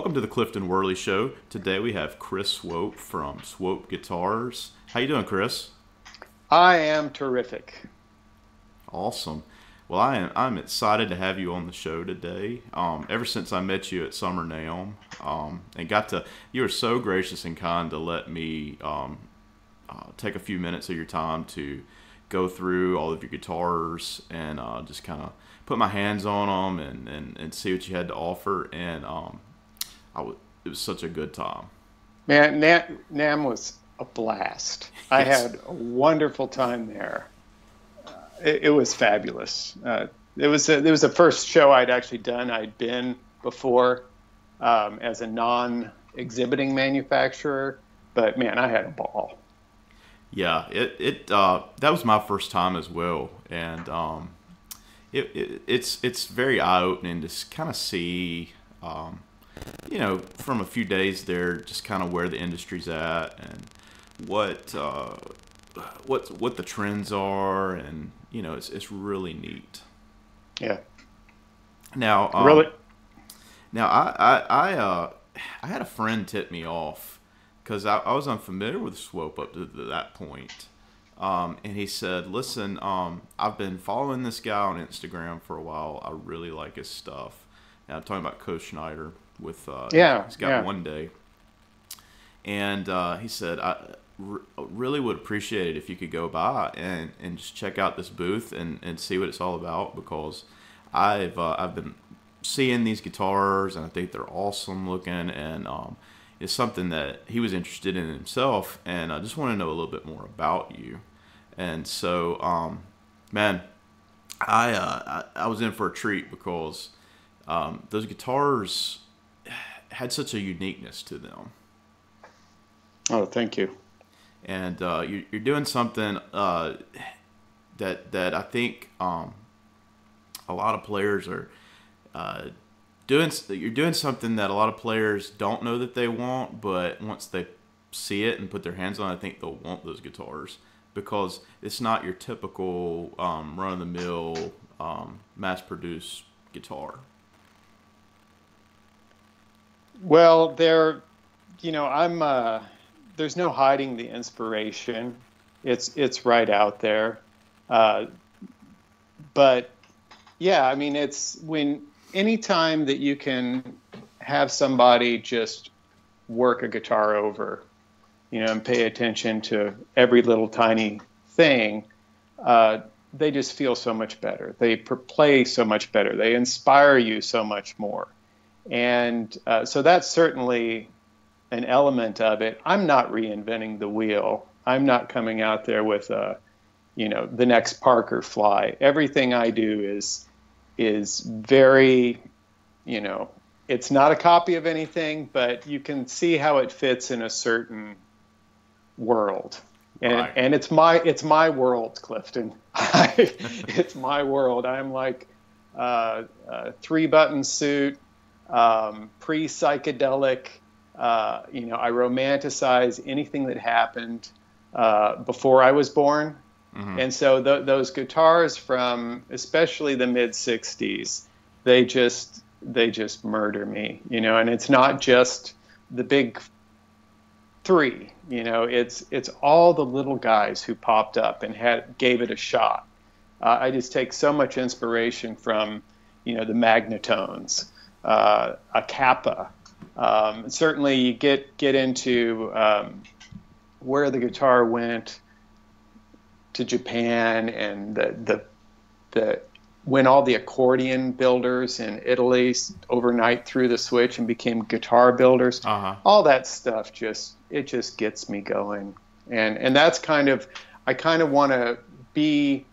welcome to the Clifton Worley Show. Today we have Chris Swope from Swope Guitars. How you doing, Chris? I am terrific. Awesome. Well, I'm excited to have you on the show today. Ever since I met you at Summer Naum, and you were so gracious and kind to let me take a few minutes of your time to go through all of your guitars and just kind of put my hands on them and see what you had to offer. And it was such a good time. Man, Nam was a blast. I Yes. had a wonderful time there. It was fabulous. It was the first show I'd actually done. I'd been before as a non-exhibiting manufacturer, but man, I had a ball. Yeah, that was my first time as well, and it's very eye opening to kind of see, from a few days there, just kind of where the industry's at and what what the trends are, and it's really neat. Yeah, Now, really. now I had a friend tip me off because I was unfamiliar with Swope up to that point. And he said, "Listen, I've been following this guy on Instagram for a while. I really like his stuff." And I'm talking about Co Schneider with Yeah, he's got yeah. One Day, and he said, really would appreciate it if you could go by and just check out this booth and see what it's all about, because I've been seeing these guitars and I think they're awesome looking, and it's something that he was interested in himself, and I just want to know a little bit more about you. And so, man, I was in for a treat because those guitars had such a uniqueness to them. Oh, thank you. And you're doing something that I think a lot of players are doing. You're doing something that a lot of players don't know that they want, but once they see it and put their hands on it, I think they'll want those guitars, because it's not your typical run-of-the-mill mass-produced guitar. Well, there's no hiding the inspiration. It's right out there. Uh, but yeah, I mean, it's anytime that you can have somebody just work a guitar over, and pay attention to every little tiny thing, they just feel so much better. They play so much better. They inspire you so much more. And so that's certainly an element of it. I'm not reinventing the wheel. I'm not coming out there with the next Parker Fly. Everything I do is very, it's not a copy of anything, but you can see how it fits in a certain world. And Right. and it's my world, Clifton. It's my world. I'm like a three-button suit, pre-psychedelic. I romanticize anything that happened before I was born. Hmm. And so those guitars from especially the mid '60s, they just murder me, and it's not just the big three, it's all the little guys who popped up and gave it a shot. I just take so much inspiration from, the Magnetones, a Kappa. Certainly you get into where the guitar went to Japan, and the when all the accordion builders in Italy overnight threw the switch and became guitar builders. Uh-huh. All that stuff just gets me going, and that's I kind of want to be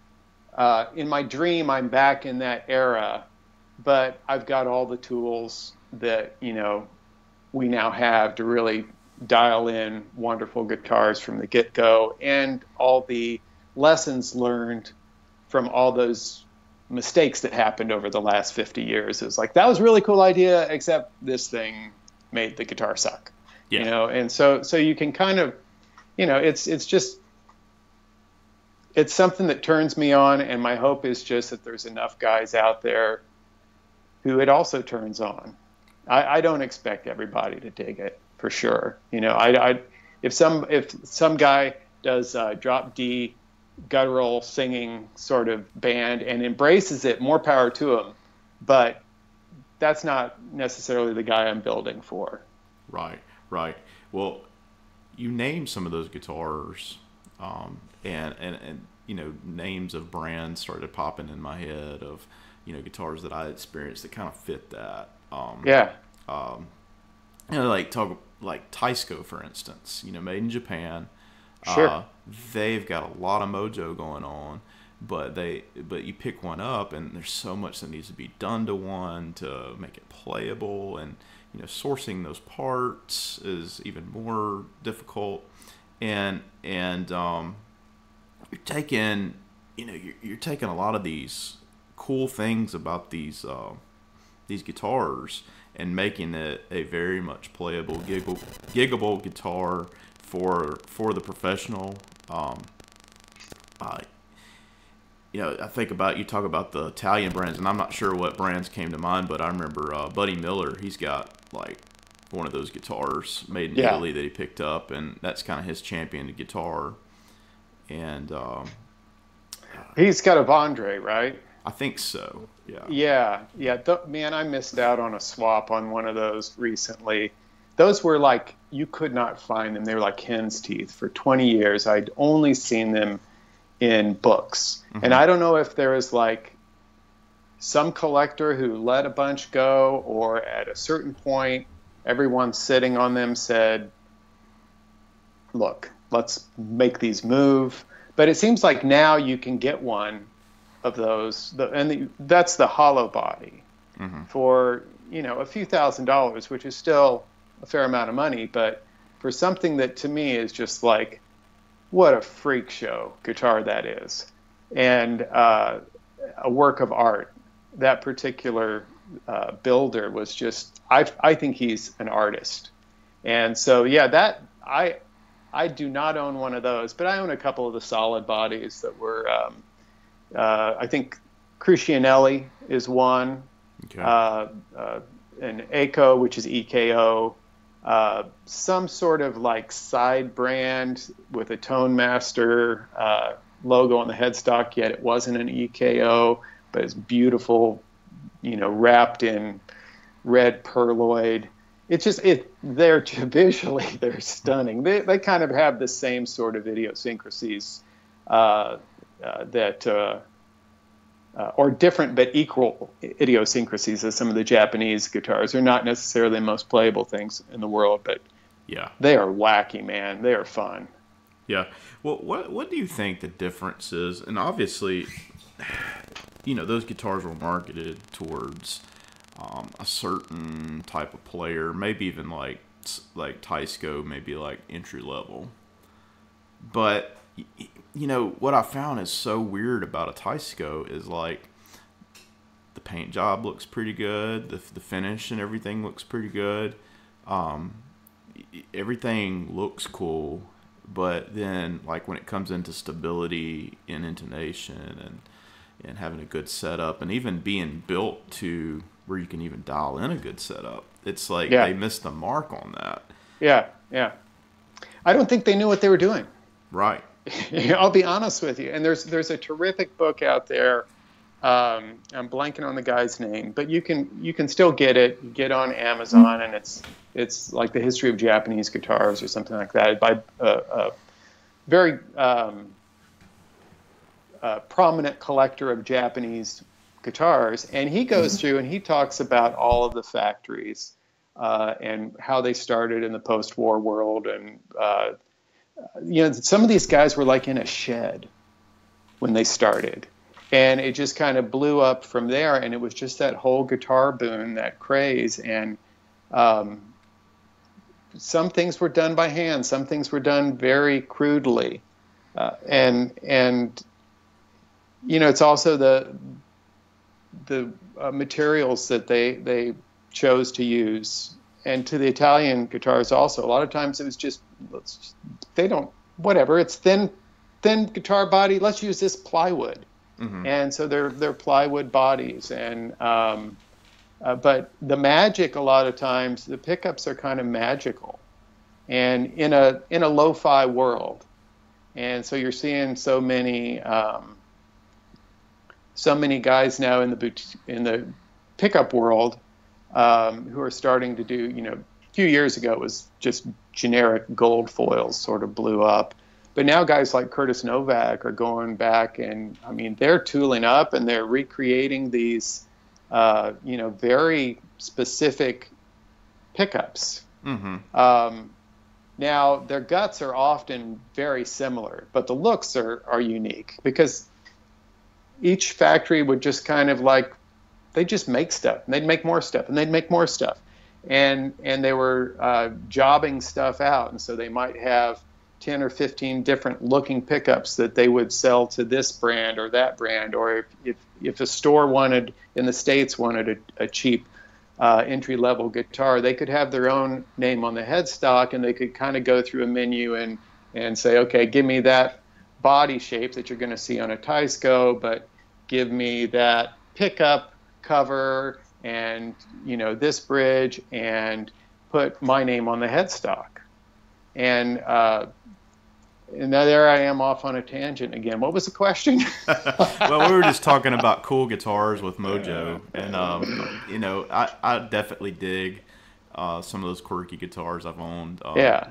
in my dream. I'm back in that era, but I've got all the tools that we now have to really dial in wonderful guitars from the get-go, and all the lessons learned from all those mistakes that happened over the last 50 years. It was like, that was a really cool idea, except this thing made the guitar suck. Yeah. And so you can kind of, it's something that turns me on, and my hope is just that there's enough guys out there who it also turns on. I don't expect everybody to dig it for sure. You know, if some guy does drop D guttural singing sort of band and embraces it, more power to him. But that's not necessarily the guy I'm building for. Right, right. Well, you named some of those guitars, and you know, names of brands started popping in my head of, you know, guitars that I experienced that kind of fit that. Yeah. You know, like Taisco, for instance. You know, made in Japan. Sure. They've got a lot of mojo going on, but you pick one up and there's so much that needs to be done to one to make it playable, and you know, sourcing those parts is even more difficult, and you're taking, you know, you're taking a lot of these cool things about these guitars and making it a very much playable, giggable guitar for the professional. You know, I think about, you talk about the Italian brands, and I'm not sure what brands came to mind, but I remember Buddy Miller. He's got like one of those guitars made in Italy that he picked up, and that's kind of his champion guitar. And he's got a Vondre, right? I think so. Yeah. Man, I missed out on a swap on one of those recently. Those were like, you could not find them. They were like hen's teeth. For 20 years, I'd only seen them in books. Mm-hmm. And I don't know if there was like some collector who let a bunch go, or at a certain point, everyone sitting on them said, look, let's make these move. But it seems like now you can get one of those, that's the hollow body, mm-hmm. for, you know, a few $1,000s, which is still a fair amount of money, but for something that to me is just like, what a freak show guitar that is, and a work of art. That particular builder was just, I think he's an artist. And so, yeah, that I do not own one of those, but I own a couple of the solid bodies that were, I think Crucianelli is one, okay. An Echo, which is EKO, some sort of like side brand with a Tone Master logo on the headstock, yet it wasn't an EKO, but it's beautiful, you know, wrapped in red perloid. It's just, they're visually, they're stunning. They kind of have the same sort of idiosyncrasies or different but equal idiosyncrasies as some of the Japanese guitars. They're not necessarily the most playable things in the world, but yeah, they are wacky, man. They are fun. Yeah. Well, what do you think the difference is? And obviously, you know, those guitars were marketed towards a certain type of player, maybe even like Taisco, maybe like entry level. But you know, what I found is so weird about a Taisco is like the paint job looks pretty good, the finish and everything looks pretty good, everything looks cool, but then like when it comes into stability and intonation and having a good setup and even being built to where you can even dial in a good setup, it's like they missed the mark on that. Yeah. I don't think they knew what they were doing. Right. I'll be honest with you. And there's a terrific book out there. I'm blanking on the guy's name, but you can still get it. Get on Amazon, and it's like the history of Japanese guitars or something like that, by a very prominent collector of Japanese guitars. And he goes through and he talks about all of the factories and how they started in the post-war world, and you know, some of these guys were like in a shed when they started, and it just kind of blew up from there. And it was just that whole guitar boom, that craze. And some things were done by hand, some things were done very crudely, and you know, it's also the materials that they chose to use. And to the Italian guitars also, a lot of times it was just, it's thin guitar body, let's use this plywood. Mm-hmm. And so they're plywood bodies. And But the magic, a lot of times, the pickups are kind of magical, and in a lo-fi world, and so you're seeing so many guys now in the pickup world who are starting to do, a few years ago it was just generic gold foils sort of blew up. But now guys like Curtis Novak are going back and, I mean, they're tooling up and they're recreating these, very specific pickups. Mm-hmm. Now, their guts are often very similar, but the looks are unique because each factory would just kind of they just make stuff, and they'd make more stuff, and they'd make more stuff. And they were jobbing stuff out, and so they might have 10 or 15 different looking pickups that they would sell to this brand or that brand, or if a store in the States wanted a cheap entry-level guitar, they could have their own name on the headstock, and they could kind of go through a menu and say, okay, give me that body shape that you're going to see on a Teisco, but give me that pickup cover and this bridge, and put my name on the headstock. And now there I am off on a tangent again. What was the question? Well, we were just talking about cool guitars with Mojo, and I definitely dig some of those quirky guitars I've owned.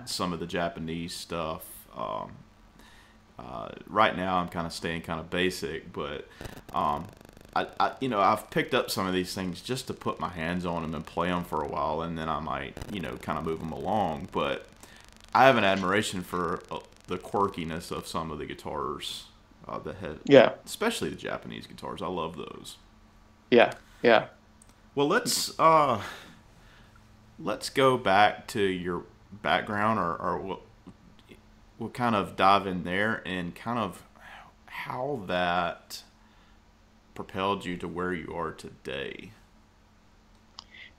Some of the Japanese stuff. Right now I'm kind of staying kind of basic, but I've picked up some of these things just to put my hands on them and play them for a while, and then I might kind of move them along. But I have an admiration for the quirkiness of some of the guitars especially the Japanese guitars. I love those. Yeah. Well, let's go back to your background, or we'll kind of dive in there and kind of how that propelled you to where you are today.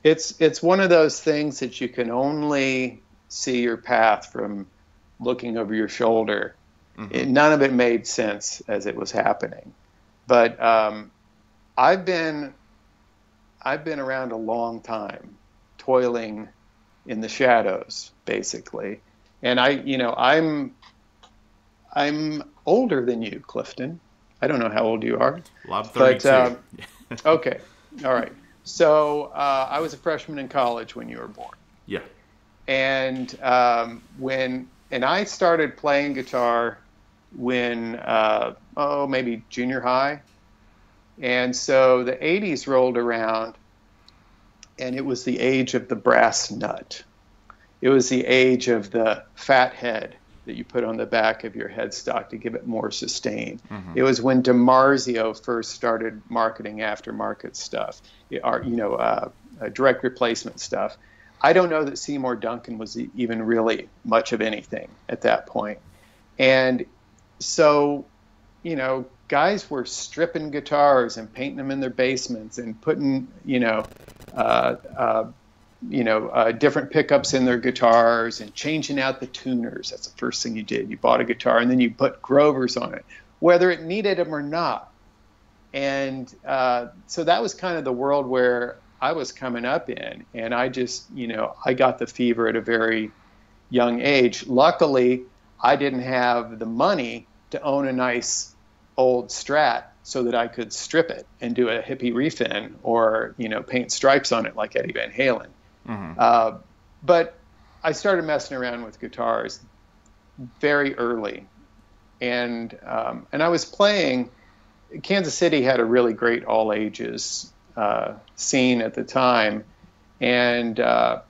It's one of those things that you can only see your path from looking over your shoulder. Mm-hmm. None of it made sense as it was happening. But I've been around a long time, toiling in the shadows, basically. And I'm older than you, Clifton. I don't know how old you are. Well, I'm 32. Okay, all right. So I was a freshman in college when you were born. Yeah. And I started playing guitar when maybe junior high. And so the 80s rolled around, and it was the age of the brass nut. It was the age of the fat head that you put on the back of your headstock to give it more sustain. Mm-hmm. It was when DiMarzio first started marketing aftermarket stuff, direct replacement stuff. I don't know that Seymour Duncan was even really much of anything at that point. And so, guys were stripping guitars and painting them in their basements and putting, different pickups in their guitars and changing out the tuners. That's the first thing you did. You bought a guitar and then you put Grovers on it, whether it needed them or not. And so that was kind of the world where I was coming up in. And I just, I got the fever at a very young age. Luckily, I didn't have the money to own a nice old Strat so that I could strip it and do a hippie refin or, paint stripes on it like Eddie Van Halen. Mm-hmm. But I started messing around with guitars very early. And I was playing, Kansas City had a really great all ages scene at the time. And I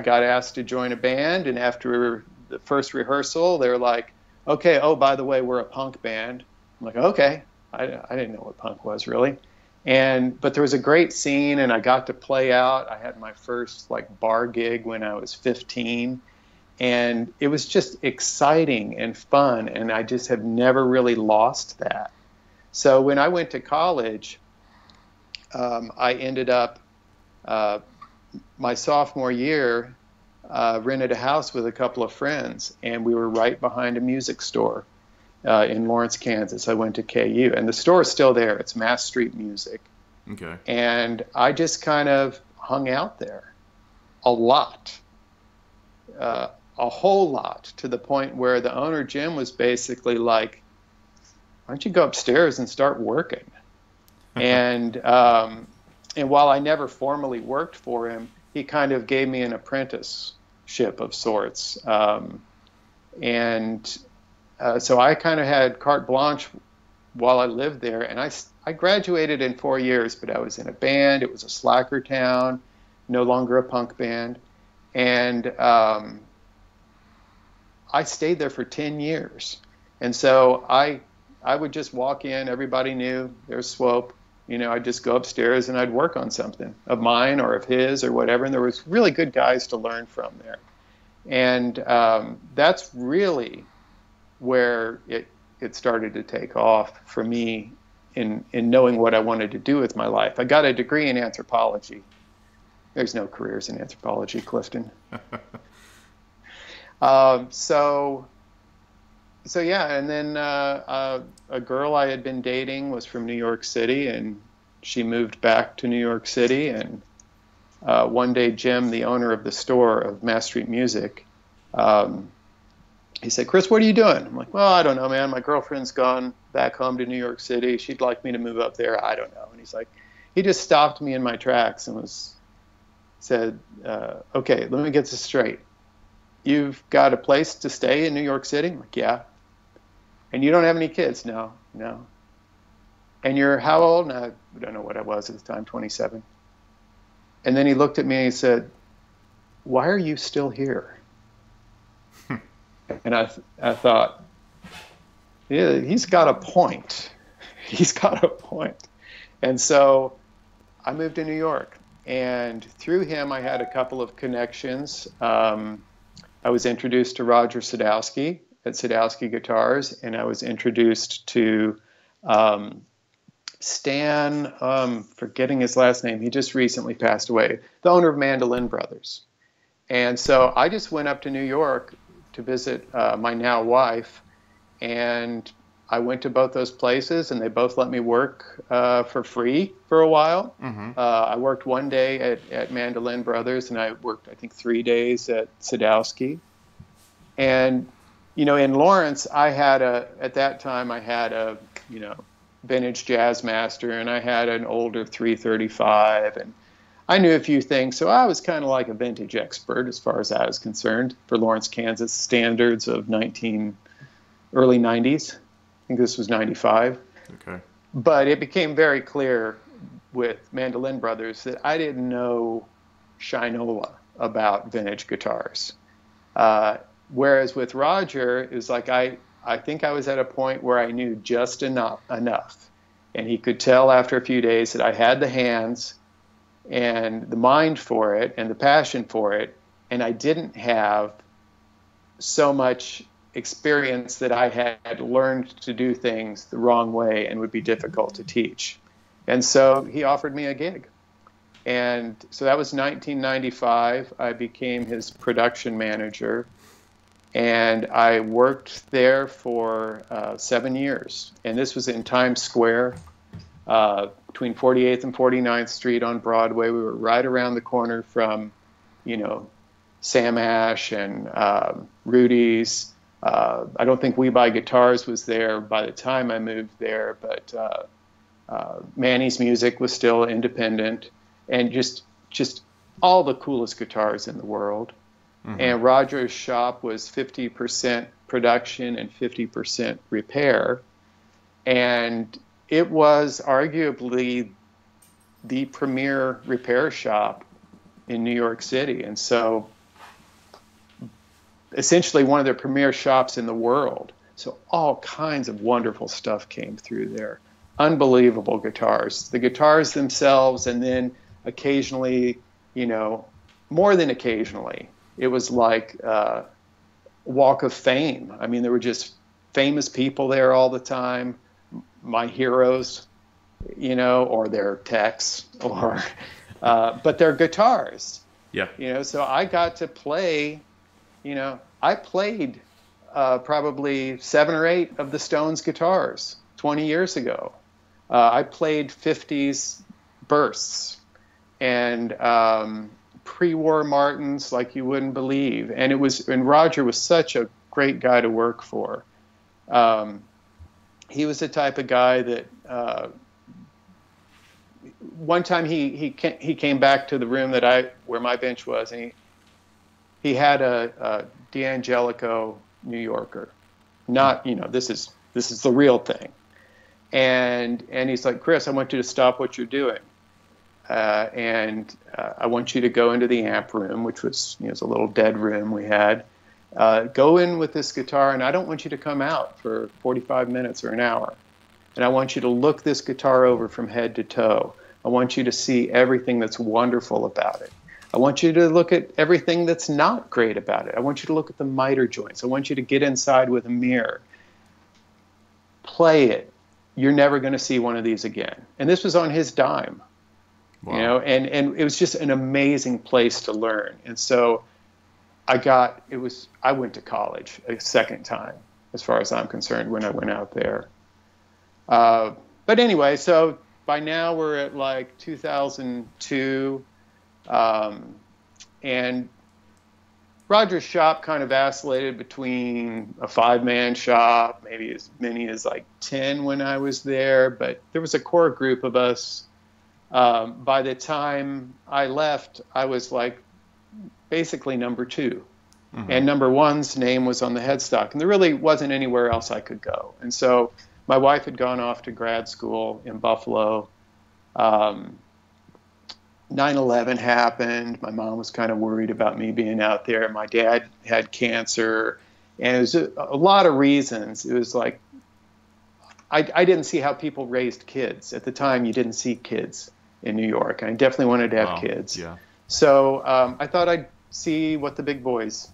got asked to join a band. And after the first rehearsal, they were like, okay, oh, by the way, we're a punk band. I'm like, okay. I didn't know what punk was really. But there was a great scene, and I got to play out. I had my first bar gig when I was 15, and it was just exciting and fun, and I just have never really lost that. So when I went to college, I ended up my sophomore year, rented a house with a couple of friends, and we were right behind a music store in Lawrence, Kansas. I went to KU, and the store is still there. It's Mass Street Music. Okay. And I just kind of hung out there a lot, a whole lot, to the point where the owner, Jim, was basically like, why don't you go upstairs and start working? And while I never formally worked for him, he kind of gave me an apprenticeship of sorts. So I kind of had carte blanche while I lived there. And I graduated in 4 years, but I was in a band. It was a slacker town, no longer a punk band. And I stayed there for 10 years. And so I would just walk in. Everybody knew there's Swope. I'd just go upstairs and I'd work on something of mine or of his or whatever. And there was really good guys to learn from there. And that's really where it started to take off for me in knowing what I wanted to do with my life. I got a degree in anthropology. There's no careers in anthropology, Clifton. So yeah, and then a girl I had been dating was from New York City, and she moved back to New York City. And one day, Jim, the owner of the store of Mass Street Music, he said, "Chris, what are you doing?" I'm like, "Well, I don't know, man. My girlfriend's gone back home to New York City. She'd like me to move up there. I don't know." And he's like, he just stopped me in my tracks and said, "Okay, let me get this straight. You've got a place to stay in New York City?" I'm like, "Yeah." "And you don't have any kids?" No. "And you're how old?" And I don't know what I was at the time, 27. And then he looked at me and he said, "Why are you still here?" And I thought, yeah, he's got a point. He's got a point. And so I moved to New York. And through him, I had a couple of connections. I was introduced to Roger Sadowsky at Sadowsky Guitars, and I was introduced to Stan, forgetting his last name. He just recently passed away, the owner of Mandolin Brothers. And so I just went up to New York to visit my now wife, and I went to both those places, and they both let me work for free for a while. Mm-hmm. I worked one day at Mandolin Brothers, and I worked, I think, 3 days at Sadowsky. And, in Lawrence, at that time, I had a, vintage Jazzmaster, and I had an older 335, and I knew a few things, so I was kind of like a vintage expert as far as I was concerned for Lawrence, Kansas standards of early 90s. I think this was 95. Okay. But it became very clear with Mandolin Brothers that I didn't know shinola about vintage guitars. Whereas with Roger, it was like I think I was at a point where I knew just enough. And he could tell after a few days that I had the hands and the mind for it and the passion for it, and I didn't have so much experience that I had learned to do things the wrong way and would be difficult to teach. And so he offered me a gig. And so that was 1995. I became his production manager, and I worked there for 7 years. And this was in Times Square, between 48th and 49th Street on Broadway. We were right around the corner from, Sam Ash and Rudy's. I don't think We Buy Guitars was there by the time I moved there, but Manny's Music was still independent, and just all the coolest guitars in the world. Mm-hmm. And Roger's shop was 50% production and 50% repair. And it was arguably the premier repair shop in New York City. And so essentially one of the premier shops in the world. So all kinds of wonderful stuff came through there. Unbelievable guitars. The guitars themselves, and then occasionally, more than occasionally, it was like Walk of Fame. I mean, there were just famous people there all the time. My heroes, or their techs, or but their guitars. Yeah. So I got to play. I played probably 7 or 8 of the Stones guitars 20 years ago. I played 50s bursts and pre-war Martins like you wouldn't believe. And Roger was such a great guy to work for. He was the type of guy that one time he came back to the room where my bench was, and he had a D'Angelico New Yorker. Not, this is the real thing. And he's like, Chris, I want you to stop what you're doing. And I want you to go into the amp room, which was, it was a little dead room we had. Go in with this guitar, and I don't want you to come out for 45 minutes or an hour. And I want you to look this guitar over from head to toe. I want you to see everything that's wonderful about it. I want you to look at everything that's not great about it. I want you to look at the miter joints. I want you to get inside with a mirror. Play it. You're never going to see one of these again. And this was on his dime. Wow. And it was just an amazing place to learn. And so I went to college a second time, as far as I'm concerned, when I went out there. But anyway, so by now we're at like 2002, and Roger's shop kind of vacillated between a 5-man shop, maybe as many as like 10 when I was there, but there was a core group of us. By the time I left, I was like basically number 2. Mm-hmm. And number 1's name was on the headstock, and there really wasn't anywhere else I could go. And so my wife had gone off to grad school in Buffalo. 9/11 happened. My mom was kind of worried about me being out there. My dad had cancer, and it was a lot of reasons. It was like I didn't see how people raised kids. At the time, you didn't see kids in New York. I definitely wanted to have kids. Yeah. So I thought I'd see what the big boys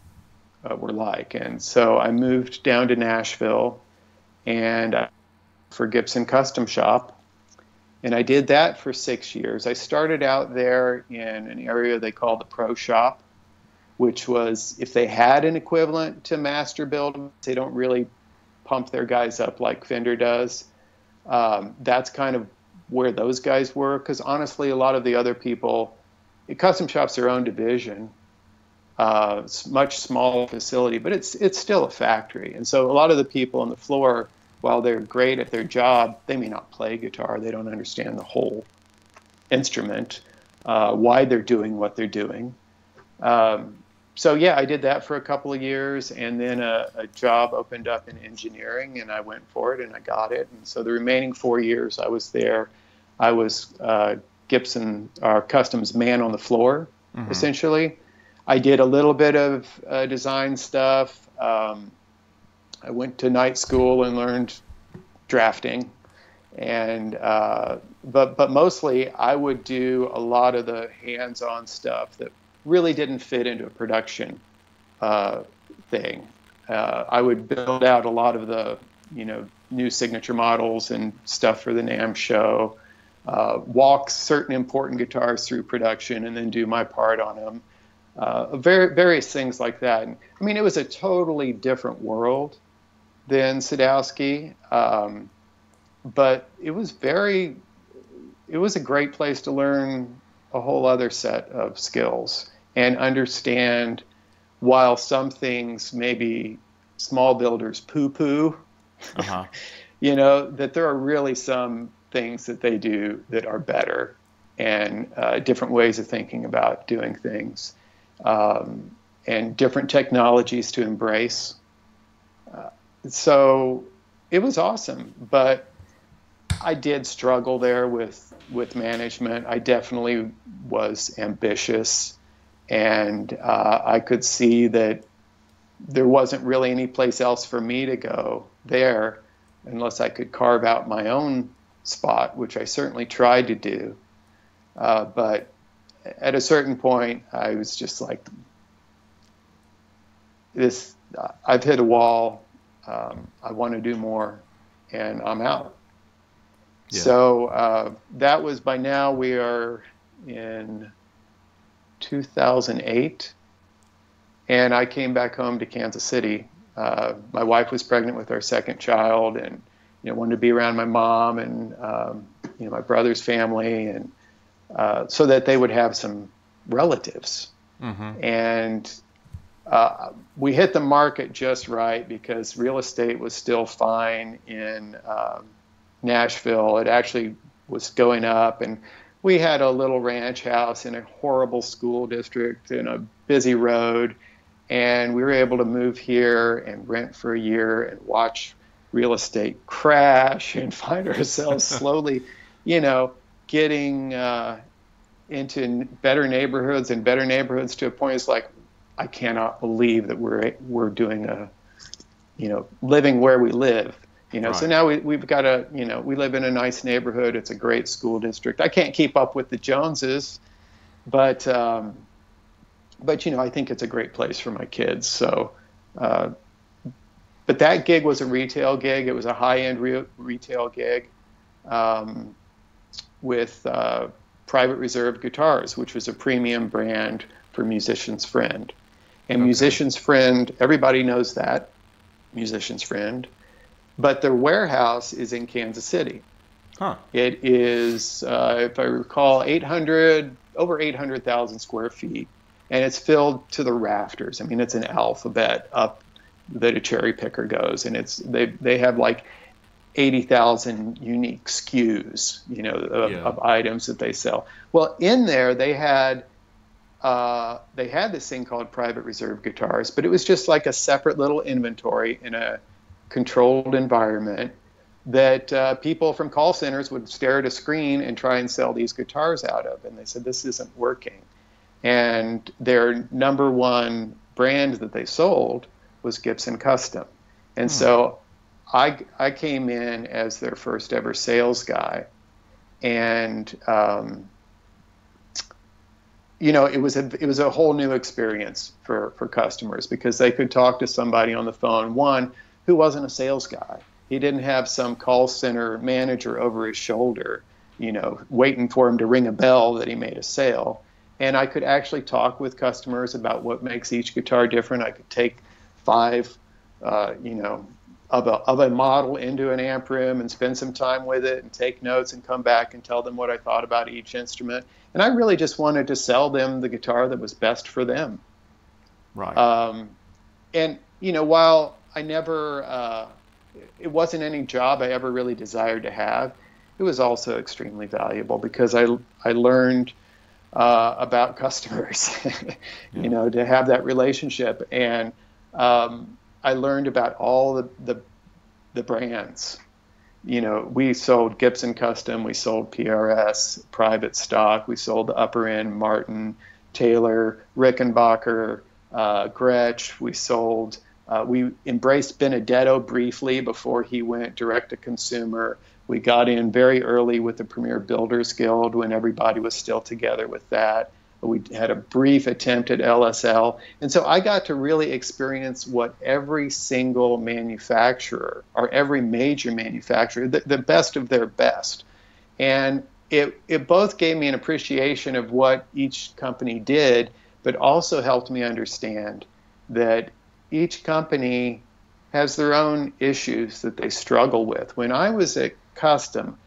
were like. And so I moved down to Nashville and for Gibson Custom Shop. And I did that for 6 years. I started out there in an area they call the Pro Shop, which was, if they had an equivalent to Master Build, they don't really pump their guys up like Fender does. That's kind of where those guys were, because honestly, a lot of the other people, Custom Shop's their own division. It's much smaller facility, but it's still a factory. And so a lot of the people on the floor, while they're great at their job, they may not play guitar. They don't understand the whole instrument, why they're doing what they're doing. So yeah, I did that for a couple of years, and then a job opened up in engineering, and I went for it, and I got it. And so the remaining 4 years I was there, I was Gibson Customs man on the floor, mm-hmm. essentially. I did a little bit of design stuff. I went to night school and learned drafting, and but mostly I would do a lot of the hands-on stuff that really didn't fit into a production thing. I would build out a lot of the new signature models and stuff for the NAMM show, walk certain important guitars through production, and then do my part on them. Various things like that. And, I mean, it was a totally different world than Sadowsky, but it was a great place to learn a whole other set of skills and understand, while some things maybe small builders poo-poo, uh-huh. That there are really some things that they do that are better, and different ways of thinking about doing things. And different technologies to embrace. So it was awesome, but I did struggle there with management. I definitely was ambitious, and I could see that there wasn't really any place else for me to go there unless I could carve out my own spot, which I certainly tried to do. But at a certain point, I was just like, I've hit a wall. I want to do more, and I'm out. Yeah. So that was, by now we are in 2008, and I came back home to Kansas City. My wife was pregnant with our second child, and wanted to be around my mom and my brother's family, and so that they would have some relatives. And we hit the market just right because real estate was still fine in Nashville. It actually was going up, and we had a little ranch house in a horrible school district in a busy road, and we were able to move here and rent for a year and watch real estate crash and find ourselves slowly, getting into better neighborhoods and better neighborhoods to a point it's like, I cannot believe that we're doing living where we live. Right. So now we've got we live in a nice neighborhood. It's a great school district. I can't keep up with the Joneses, but I think it's a great place for my kids. So, but that gig was a retail gig. It was a high-end retail gig with Private Reserve Guitars, which was a premium brand for Musician's Friend. And okay. Musician's Friend, everybody knows that, Musician's Friend. But their warehouse is in Kansas City. Huh. It is, if I recall, over 800,000 square feet, and it's filled to the rafters. I mean, it's an alphabet up that a cherry picker goes, and they have like 80,000 unique SKUs, of items that they sell. Well, in there they had this thing called Private Reserve Guitars, but it was just like a separate little inventory in a controlled environment that people from call centers would stare at a screen and try and sell these guitars out of. And they said, this isn't working. And their number one brand that they sold was Gibson Custom. And so I came in as their first ever sales guy. And, it was a whole new experience for customers because they could talk to somebody on the phone, one, who wasn't a sales guy. He didn't have some call center manager over his shoulder, waiting for him to ring a bell that he made a sale. And I could actually talk with customers about what makes each guitar different. I could take 5, of a model into an amp room and spend some time with it and take notes and come back and tell them what I thought about each instrument. And I really just wanted to sell them the guitar that was best for them. Right. And, while I never, it wasn't any job I ever really desired to have, it was also extremely valuable because I learned about customers, to have that relationship. And I learned about all the brands. We sold Gibson Custom, we sold PRS, private stock, we sold the upper end, Martin, Taylor, Rickenbacker, Gretsch. We embraced Benedetto briefly before he went direct to consumer. We got in very early with the Premier Builders Guild when everybody was still together with that. We had a brief attempt at LSL. And so I got to really experience what every single manufacturer or every major manufacturer, the best of their best. And it both gave me an appreciation of what each company did, but also helped me understand that each company has their own issues that they struggle with. When I was at Custom,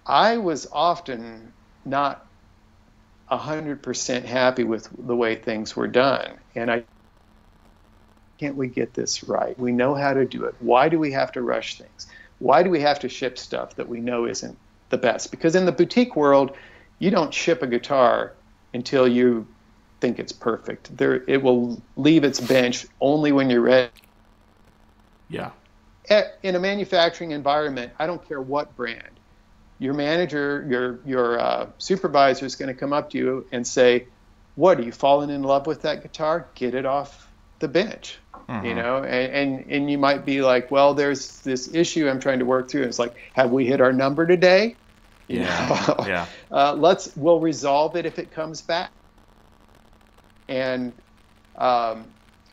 I was often not 100% happy with the way things were done. And can't we get this right? We know how to do it. Why do we have to rush things? Why do we have to ship stuff that we know isn't the best? Because in the boutique world, you don't ship a guitar until you think it's perfect. It will leave its bench only when you're ready. Yeah. In a manufacturing environment, I don't care what brand. Your manager, your supervisor is going to come up to you and say, "What, are you falling in love with that guitar? Get it off the bench." Mm-hmm. And you might be like, "Well, there's this issue I'm trying to work through." And it's like, "Have we hit our number today?" Yeah. We'll resolve it if it comes back. And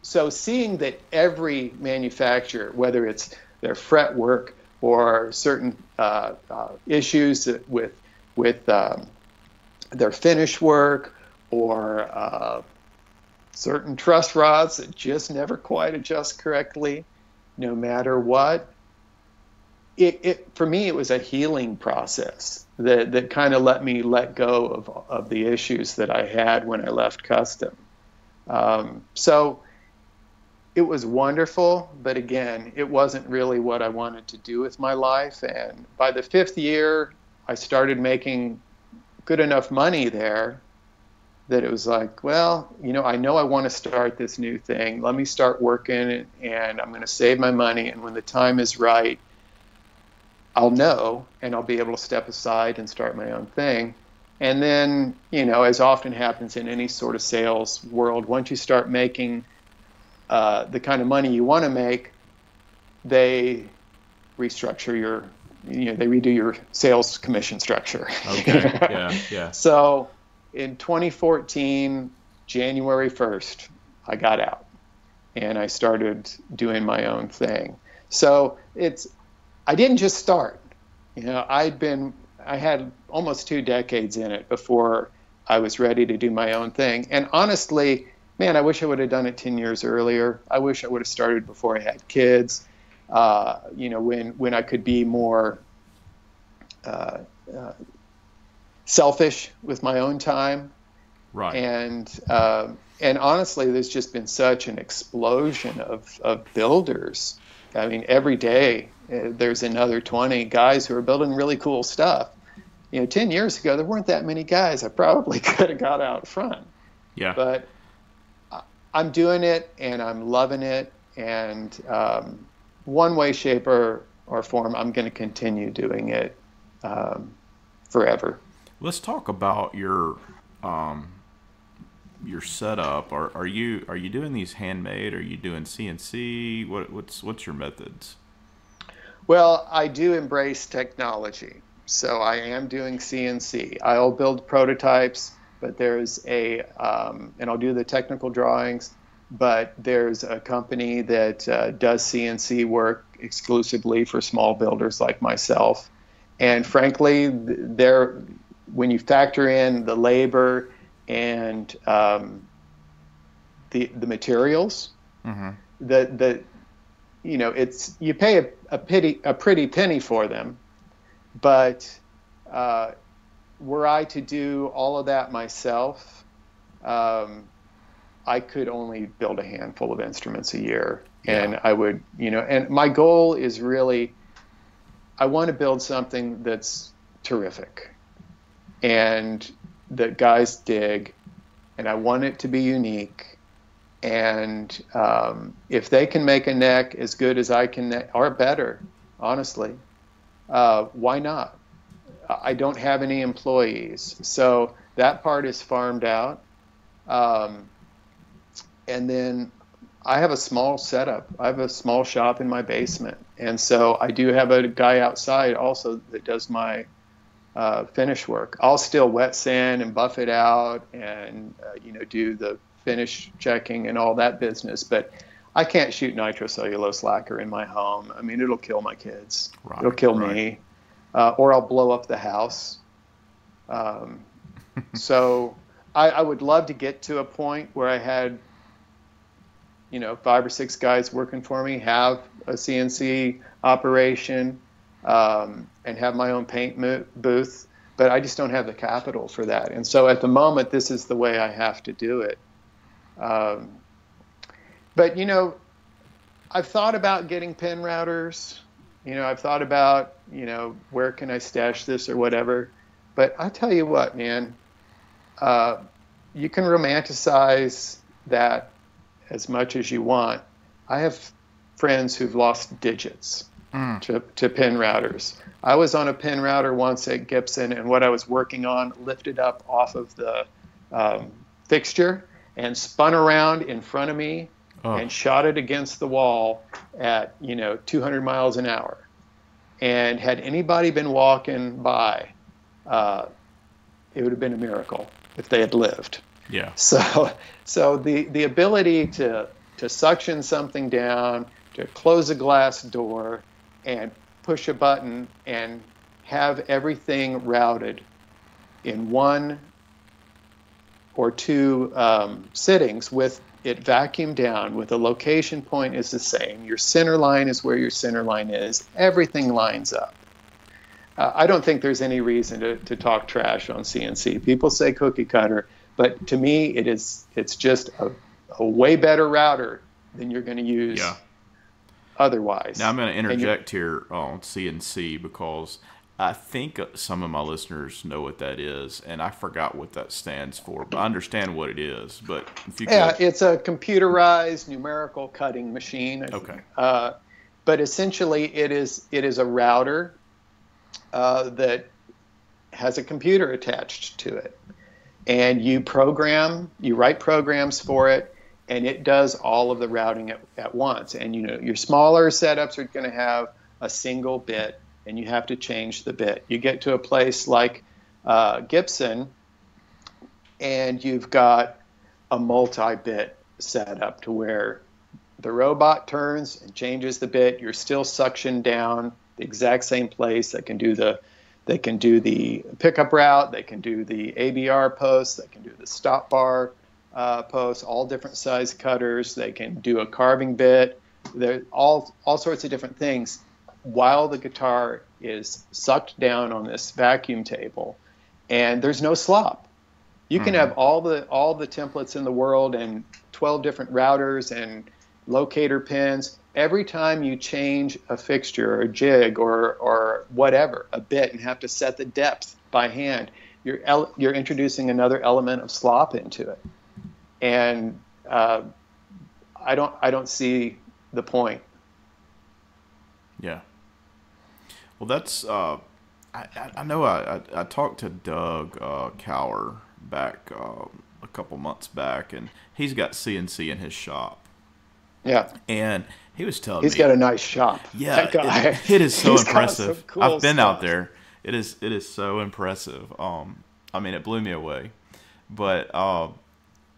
so seeing that every manufacturer, whether it's their fretwork or certain issues with their finish work or certain truss rods that just never quite adjust correctly, no matter what, for me, it was a healing process that kind of let me let go of the issues that I had when I left custom. So it was wonderful, but again, it wasn't really what I wanted to do with my life. And by the 5th year, I started making good enough money there that it was like, well, I know I want to start this new thing. Let me start working, and I'm going to save my money. And when the time is right, I'll know, and I'll be able to step aside and start my own thing. And then, as often happens in any sort of sales world, once you start making the kind of money you want to make, they restructure they redo your sales commission structure. Okay. Yeah. So in 2014, January 1st, I got out and I started doing my own thing. So I didn't just start. I had almost 2 decades in it before I was ready to do my own thing. And honestly, man, I wish I would have done it 10 years earlier. I wish I would have started before I had kids. When I could be more selfish with my own time. Right. And honestly, there's just been such an explosion of builders. I mean, every day there's another 20 guys who are building really cool stuff. 10 years ago, there weren't that many guys. I probably could have got out front. Yeah. But I'm doing it, and I'm loving it. And one way, shape, or form, I'm going to continue doing it forever. Let's talk about your setup. Are you doing these handmade? Are you doing CNC? What's your methods? Well, I do embrace technology, so I am doing CNC. I'll build prototypes, but there's and I'll do the technical drawings. But there's a company that does CNC work exclusively for small builders like myself. And frankly, when you factor in the labor and the materials, mm-hmm. You pay a pretty penny for them. But were I to do all of that myself, I could only build a handful of instruments a year. Yeah. And I would, and my goal is really, I want to build something that's terrific and that guys dig, and I want it to be unique. And if they can make a neck as good as I can, or better, honestly, why not? I don't have any employees, so that part is farmed out. And then I have a small setup. I have a small shop in my basement. And so I do have a guy outside also that does my finish work. I'll still wet sand and buff it out and, do the finish checking and all that business. But I can't shoot nitrocellulose lacquer in my home. I mean, it'll kill my kids. Right, it'll kill me. Or I'll blow up the house. So I would love to get to a point where I had 5 or 6 guys working for me, have a CNC operation, and have my own paint booth, but I just don't have the capital for that. And so at the moment, this is the way I have to do it. But, I've thought about getting pen routers. I've thought about, where can I stash this or whatever. But I tell you what, man, you can romanticize that as much as you want. I have friends who've lost digits to pin routers. I was on a pin router once at Gibson, and what I was working on lifted up off of the fixture and spun around in front of me and shot it against the wall at 200 miles an hour. And had anybody been walking by, it would have been a miracle if they had lived. Yeah. So the ability to suction something down, to close a glass door, and push a button and have everything routed in 1 or 2 sittings with it vacuumed down with the location point is the same. Your center line is where your center line is. Everything lines up. I don't think there's any reason to talk trash on CNC. People say cookie cutter, but to me, it's just a way better router than you're going to use otherwise. Now I'm going to interject here on CNC because I think some of my listeners know what that is, and I forgot what that stands for, but I understand what it is. But if you could... it's a computerized numerical cutting machine. Okay. But essentially, it is a router that has a computer attached to it, and you write programs for it, and it does all of the routing at once. And your smaller setups are going to have a single bit, and you have to change the bit. You get to a place like Gibson, and you've got a multi-bit setup to where the robot turns and changes the bit. You're still suctioned down the exact same place. They can do the pickup route. They can do the ABR posts. They can do the stop bar posts. All different size cutters. They can do a carving bit. They're all sorts of different things, while the guitar is sucked down on this vacuum table, and there's no slop. You can have all the templates in the world and 12 different routers and locator pins. Every time you change a fixture or a jig or whatever, a bit, and have to set the depth by hand, you're introducing another element of slop into it, and I don't see the point. Yeah. Well, that's I know I talked to Doug Cower back a couple months back, and he's got CNC in his shop. Yeah. And he was telling me he's got a nice shop. Yeah, that guy. It is so impressive. Cool I've been stuff out there. It is so impressive. I mean, it blew me away. But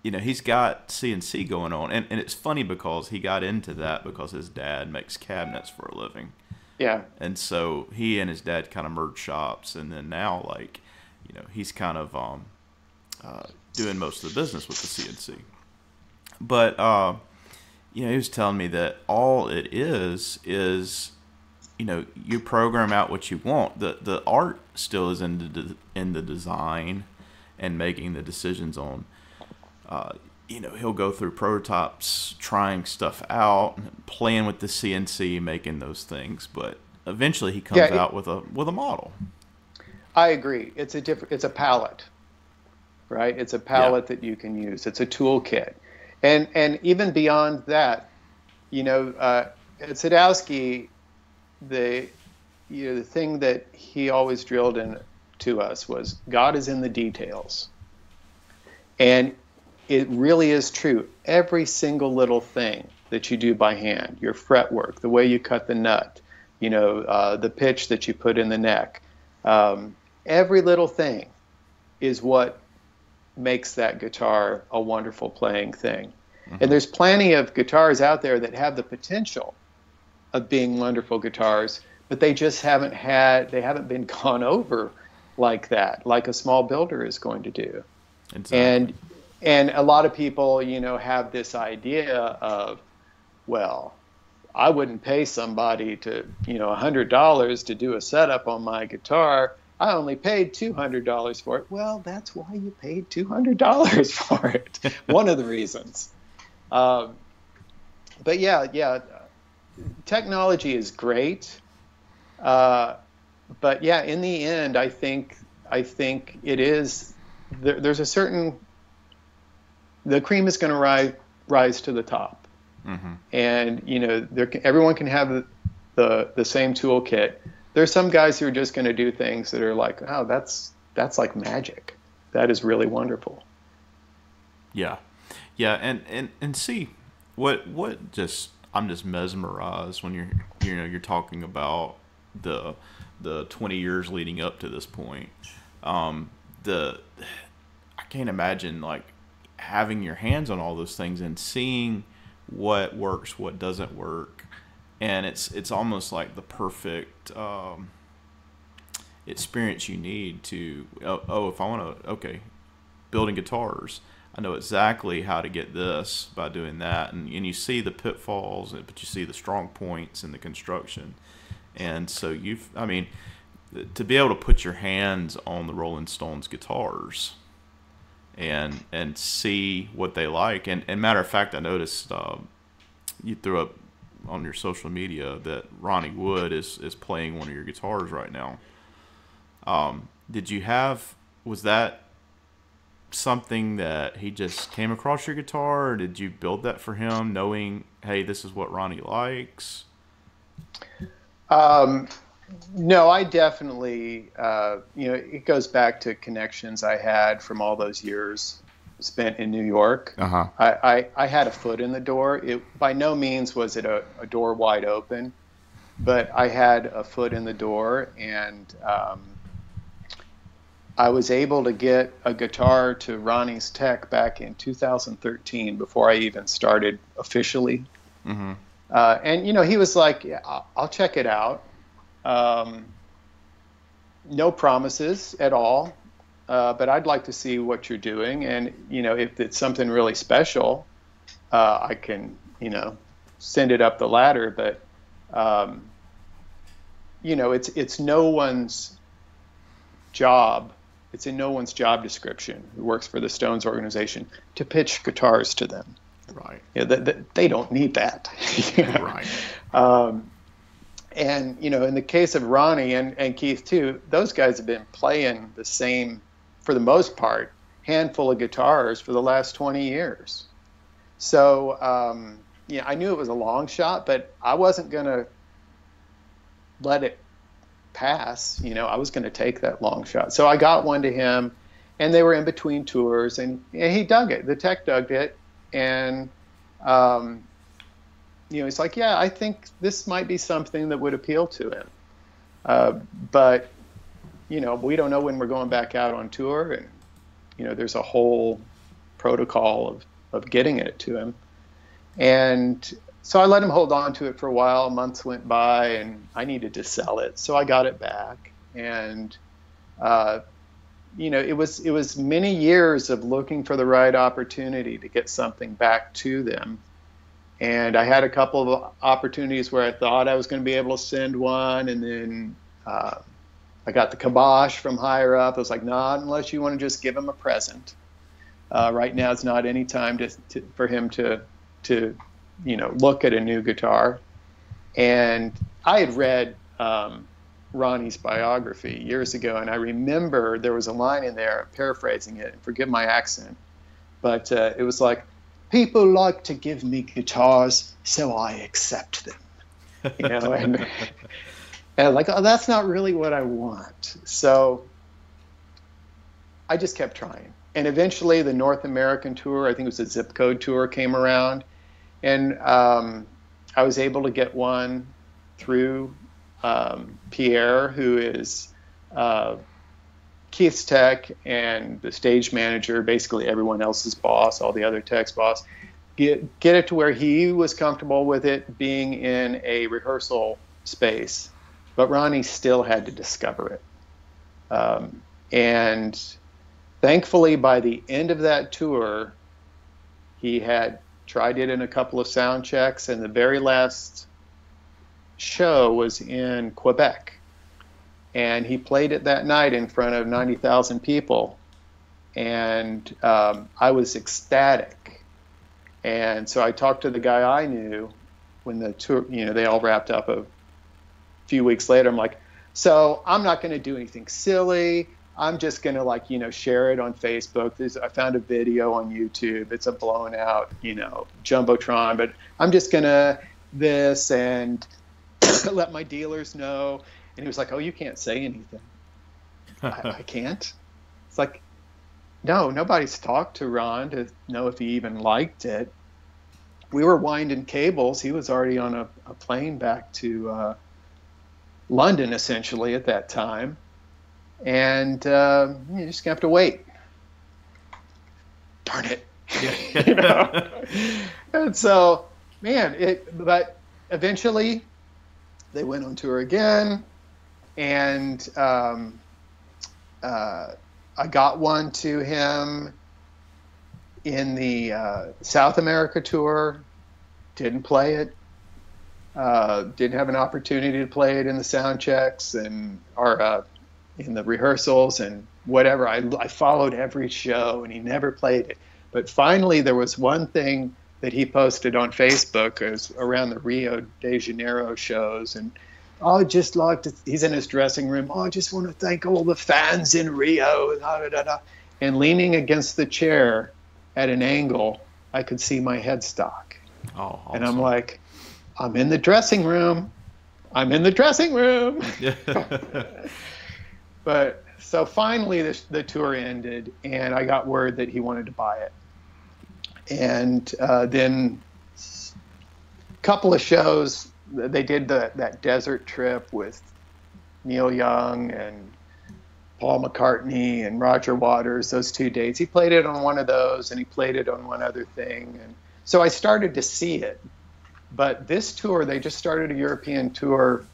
he's got CNC going on, and it's funny because he got into that because his dad makes cabinets for a living. Yeah. And so he and his dad kind of merged shops, and then now, he's kind of doing most of the business with the CNC. But he was telling me that all it is you program out what you want. The art still is in the design and making the decisions on. He'll go through prototypes, trying stuff out, playing with the CNC, making those things. But eventually, he comes out with a model. I agree. It's a palette, right? It's a palette that you can use. It's a toolkit, and even beyond that, at Sadowsky, the thing that he always drilled in to us was God is in the details, and it really is true. Every single little thing that you do by hand, your fretwork, the way you cut the nut, the pitch that you put in the neck, every little thing is what makes that guitar a wonderful playing thing. Mm-hmm. And there's plenty of guitars out there that have the potential of being wonderful guitars, but they just haven't been gone over like that, like a small builder is going to do. Exactly. And a lot of people, have this idea of, well, I wouldn't pay somebody to, $100 to do a setup on my guitar. I only paid $200 for it. Well, that's why you paid $200 for it. One of the reasons. But yeah, technology is great. But yeah, in the end, I think it is. There's a certain. The cream is going to rise to the top, and everyone can have the same toolkit. There's some guys who are just going to do things that are like, oh, that's like magic. That is really wonderful. Yeah, and see what I'm just mesmerized when you're talking about the 20 years leading up to this point. I can't imagine having your hands on all those things and seeing what works, what doesn't work, and it's almost like the perfect experience you need to if I want to building guitars, I know exactly how to get this by doing that. And you see the pitfalls, but you see the strong points in the construction. And so I mean, to be able to put your hands on the Rolling Stones guitars and see what they like. And matter of fact, I noticed you threw up on your social media that Ronny Wood is playing one of your guitars right now. Was that something that he just came across your guitar, or did you build that for him knowing, hey, this is what Ronny likes? No, I definitely, it goes back to connections I had from all those years spent in New York. Uh-huh. I had a foot in the door. It by no means was it a door wide open, but I had a foot in the door, and I was able to get a guitar to Ronnie's Tech back in 2013 before I even started officially. Mm-hmm. And he was like, yeah, I'll check it out. No promises at all, but I'd like to see what you're doing. And, if it's something really special, I can, send it up the ladder. But, it's no one's job. It's in no one's job description who works for the Stones organization to pitch guitars to them. Right. They don't need that. Right. And, in the case of Ronnie and Keith too, those guys have been playing the same, for the most part, handful of guitars for the last 20 years. So, I knew it was a long shot, but I wasn't going to let it pass. I was going to take that long shot. So I got one to him, and they were in between tours, and he dug it. The Tech dug it. And, he's like, yeah, I think this might be something that would appeal to him. But, we don't know when we're going back out on tour. And, there's a whole protocol of getting it to him. And so I let him hold on to it for a while. Months went by, and I needed to sell it. So I got it back. And, it was many years of looking for the right opportunity to get something back to them. And I had a couple of opportunities where I thought I was going to be able to send one, and then I got the kibosh from higher up. I was like, not unless you want to just give him a present. Right now, it's not any time for him to look at a new guitar. And I had read Ronnie's biography years ago, and I remember there was a line in there, I'm paraphrasing it, and forgive my accent, but it was like, people like to give me guitars, so I accept them. And like, oh, that's not really what I want. So I just kept trying. And eventually the North American tour, I think it was the Zip Code tour, came around, and I was able to get one through Pierre, who is Keith's tech and the stage manager, basically everyone else's boss, all the other tech's boss. Get it to where he was comfortable with it being in a rehearsal space, but Ronnie still had to discover it. And thankfully, by the end of that tour, he had tried it in a couple of sound checks, and the very last show was in Quebec. And he played it that night in front of 90,000 people. And I was ecstatic. And so I talked to the guy I knew when the tour, they all wrapped up a few weeks later. I'm like, so I'm not going to do anything silly. I'm just going to share it on Facebook. I found a video on YouTube. It's a blown out, Jumbotron, but I'm just going to this and let my dealers know. And he was like, oh, you can't say anything. I can't. It's like, no, nobody's talked to Ron to know if he even liked it. We were winding cables. He was already on a plane back to London, essentially, at that time. And you just have to wait. Darn it. And so, but eventually they went on tour again. And I got one to him in the South America tour, didn't play it. Didn't have an opportunity to play it in the sound checks or in the rehearsals and whatever. I followed every show and he never played it. But finally, there was one thing that he posted on Facebook. It was around the Rio de Janeiro shows, and just like he's in his dressing room. I just want to thank all the fans in Rio. And leaning against the chair at an angle, I could see my headstock. Oh, awesome. And I'm like, I'm in the dressing room. I'm in the dressing room. But so finally the tour ended, and I got word that he wanted to buy it. And then a couple of shows, they did that desert trip with Neil Young and Paul McCartney and Roger Waters, those 2 dates. He played it on one of those, and he played it on one other thing. And so I started to see it. But this tour, they just started a European tour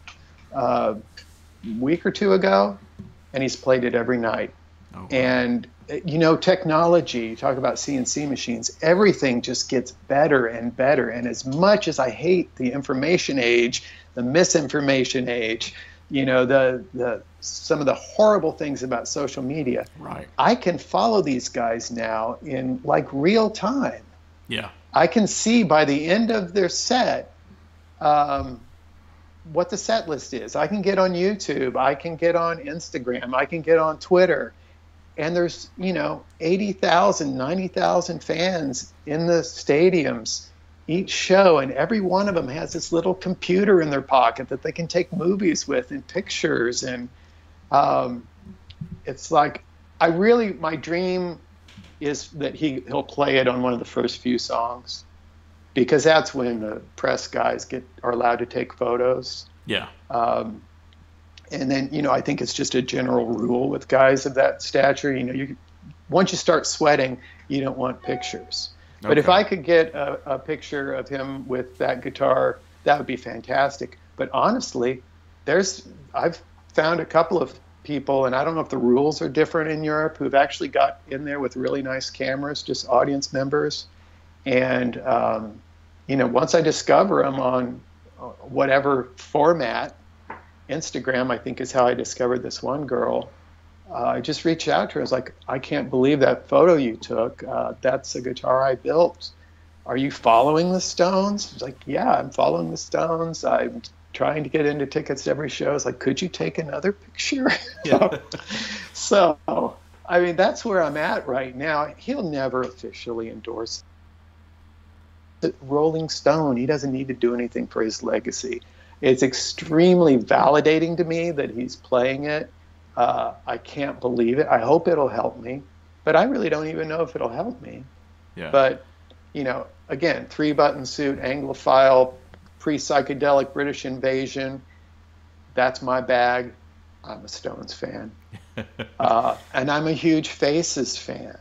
a week or two ago, and he's played it every night. Oh, wow. And, technology, you talk about CNC machines, everything just gets better and better. And as much as I hate the information age, the misinformation age, some of the horrible things about social media, right, I can follow these guys now in like real time. Yeah. I can see by the end of their set what the set list is. I can get on YouTube. I can get on Instagram. I can get on Twitter. And there's, 80,000, 90,000 fans in the stadiums each show. And every one of them has this little computer in their pocket that they can take movies with and pictures. And it's like, my dream is that he'll play it on one of the first few songs, because that's when the press guys are allowed to take photos. Yeah. And then, I think it's just a general rule with guys of that stature. Once you start sweating, you don't want pictures. Okay. But if I could get a picture of him with that guitar, that would be fantastic. But honestly, I've found a couple of people, and I don't know if the rules are different in Europe, who've actually got in there with really nice cameras, just audience members. And, once I discover them on whatever format, Instagram, I think, is how I discovered this one girl. I just reached out to her. I was like, I can't believe that photo you took. That's a guitar I built. Are you following the Stones? She's like, yeah, I'm following the Stones. I'm trying to get into tickets to every show. It's like, could you take another picture? Yeah. So, that's where I'm at right now. He'll never officially endorse the Rolling Stone. He doesn't need to do anything for his legacy. It's extremely validating to me that he's playing it. I can't believe it. I hope it'll help me, but I really don't even know if it'll help me. Yeah. But, again, 3-button suit, Anglophile, pre-psychedelic British invasion. That's my bag. I'm a Stones fan. And I'm a huge Faces fan.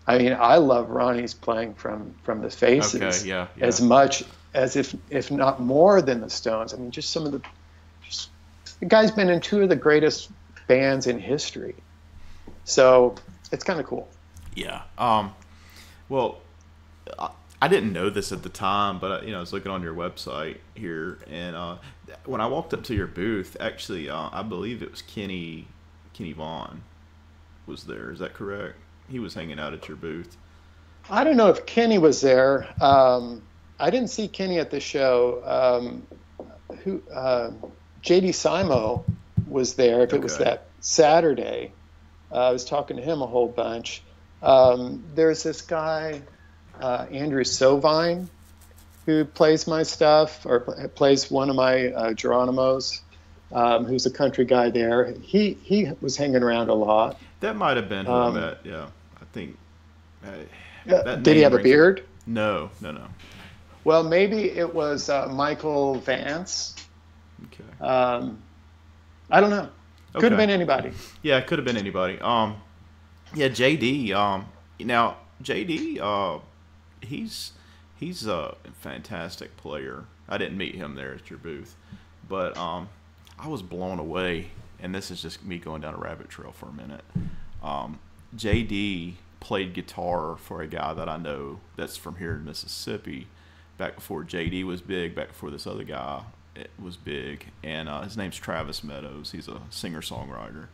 I love Ronnie's playing from the Faces as much as if not more than the Stones. Just some of the guy's been in 2 of the greatest bands in history. So it's kind of cool. Yeah. Well, I didn't know this at the time, but I was looking on your website here, and when I walked up to your booth, actually, I believe it was Kenny Vaughan was there. Is that correct? He was hanging out at your booth. I don't know if Kenny was there. I didn't see Kenny at the show. JD Simo was there. If it was that Saturday, I was talking to him a whole bunch. There's this guy, Andrew Sovine, who plays my stuff, or plays one of my Geronimos, who's a country guy there. He was hanging around a lot. That might have been who I met. Yeah, I think. Did he have a beard? No. Well, maybe it was Michael Vance. Okay. I don't know. Could have been anybody. Yeah, it could have been anybody. Yeah, JD. Now JD, he's a fantastic player. I didn't meet him there at your booth, but I was blown away. And this is just me going down a rabbit trail for a minute. JD played guitar for a guy that I know that's from here in Mississippi, back before JD was big, back before this other guy was big, and his name's Travis Meadows. He's a singer-songwriter,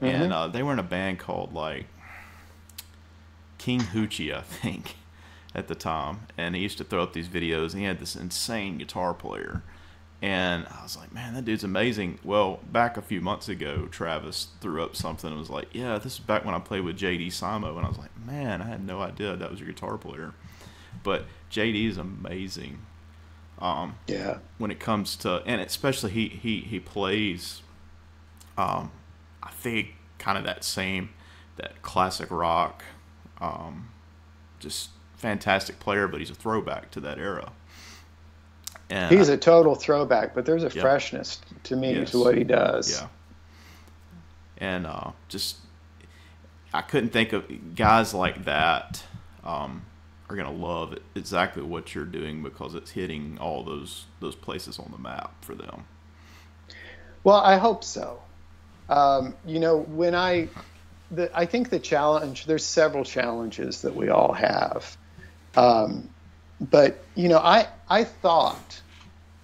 and they were in a band called like King Hoochie, I think, at the time, and he used to throw up these videos, and he had this insane guitar player, and I was like, man, that dude's amazing. Well, back a few months ago, Travis threw up something and was like, yeah, this is back when I played with JD Simo, and I was like, man, I had no idea that was your guitar player. But JD is amazing. Yeah. When it comes to, and especially he plays, I think kind of that classic rock, just fantastic player, but he's a throwback to that era. And he's a total throwback, but there's a freshness to me to what he does. Yeah. And just, I couldn't think of guys like that are going to love exactly what you're doing, because it's hitting all those places on the map for them. Well, I hope so. You know, when I think the challenge, there's several challenges that we all have. But, you know, I thought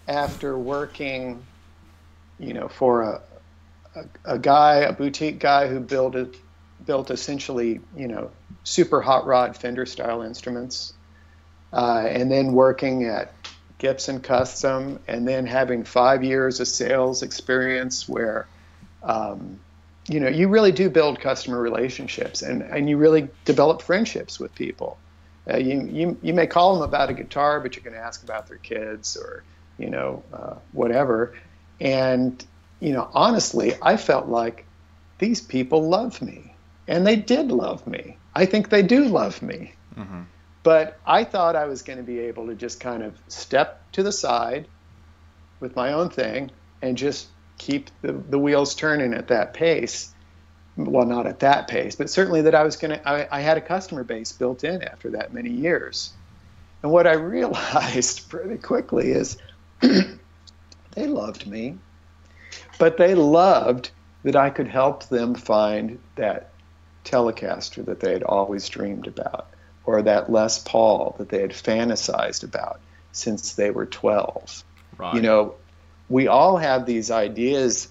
after working, you know, for a boutique guy who built essentially, you know, super hot rod Fender style instruments, and then working at Gibson Custom, and then having 5 years of sales experience where, you know, you really do build customer relationships, and you really develop friendships with people. You may call them about a guitar, but you're going to ask about their kids or, you know, whatever. And, you know, honestly, I felt like these people love me, and they did love me. I think they do love me. Mm-hmm. But I thought I was going to be able to just kind of step to the side with my own thing and just keep the wheels turning at that pace. Well, not at that pace, but certainly that I had a customer base built in after that many years. And what I realized pretty quickly is they loved me, but they loved that I could help them find that Telecaster that they had always dreamed about, or that Les Paul that they had fantasized about since they were 12. Right. You know, we all have these ideas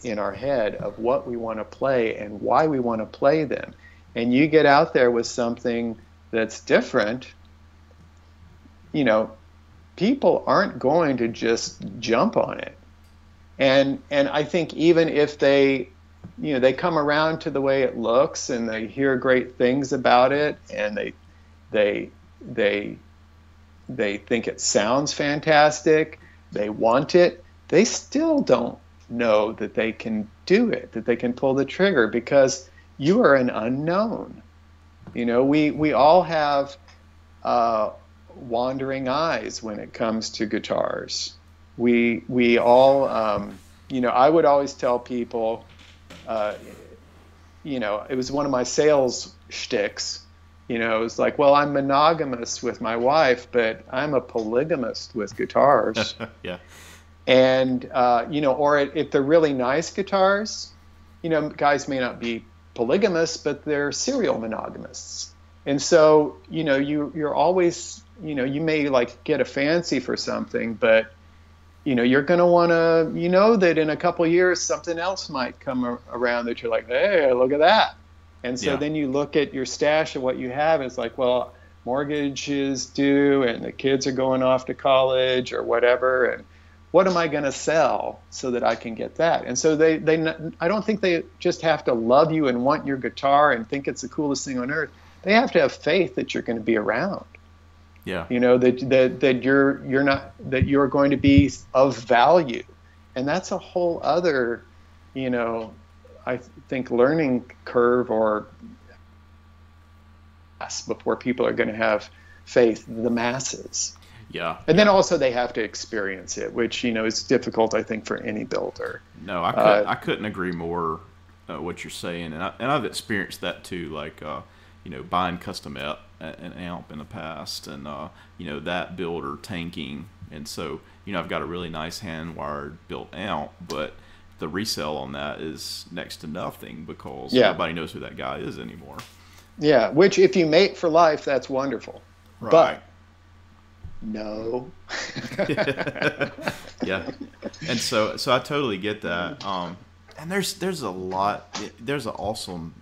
in our head of what we want to play and why we want to play them. And you get out there with something that's different, you know, people aren't going to just jump on it. And I think even if they, you know, they come around to the way it looks and they hear great things about it, and they think it sounds fantastic, they want it, they still don't know that they can do it, that they can pull the trigger, because you are an unknown. You know, we all have wandering eyes when it comes to guitars. We all, you know, I would always tell people, you know, it was one of my sales shticks. You know, it was like, well, I'm monogamous with my wife, but I'm a polygamist with guitars. Yeah. And, you know, or if they're really nice guitars, you know, guys may not be polygamous, but they're serial monogamists. And so, you know, you're always, you know, you may like get a fancy for something, but, you know, you're going to want to, you know, that in a couple of years, something else might come around that you're like, hey, look at that. And so then you look at your stash of what you have, and it's like, well, mortgage is due and the kids are going off to college or whatever. And what am I going to sell so that I can get that? And so I don't think they just have to love you and want your guitar and think it's the coolest thing on earth. They have to have faith that you're going to be around. Yeah. You know, that you're going to be of value. And that's a whole other, you know, I think learning curve or before people are going to have faith, the masses. Yeah. And then also they have to experience it, which, you know, is difficult, I think, for any builder. No, I couldn't agree more what you're saying. And I've experienced that too, like, you know, buying custom an amp in the past, and, you know, that builder tanking. And so, you know, I've got a really nice hand-wired built amp, but the resale on that is next to nothing because nobody knows who that guy is anymore. Yeah, which if you mate for life, that's wonderful. Right. But no. Yeah. And so I totally get that. And there's a lot. There's an awesome.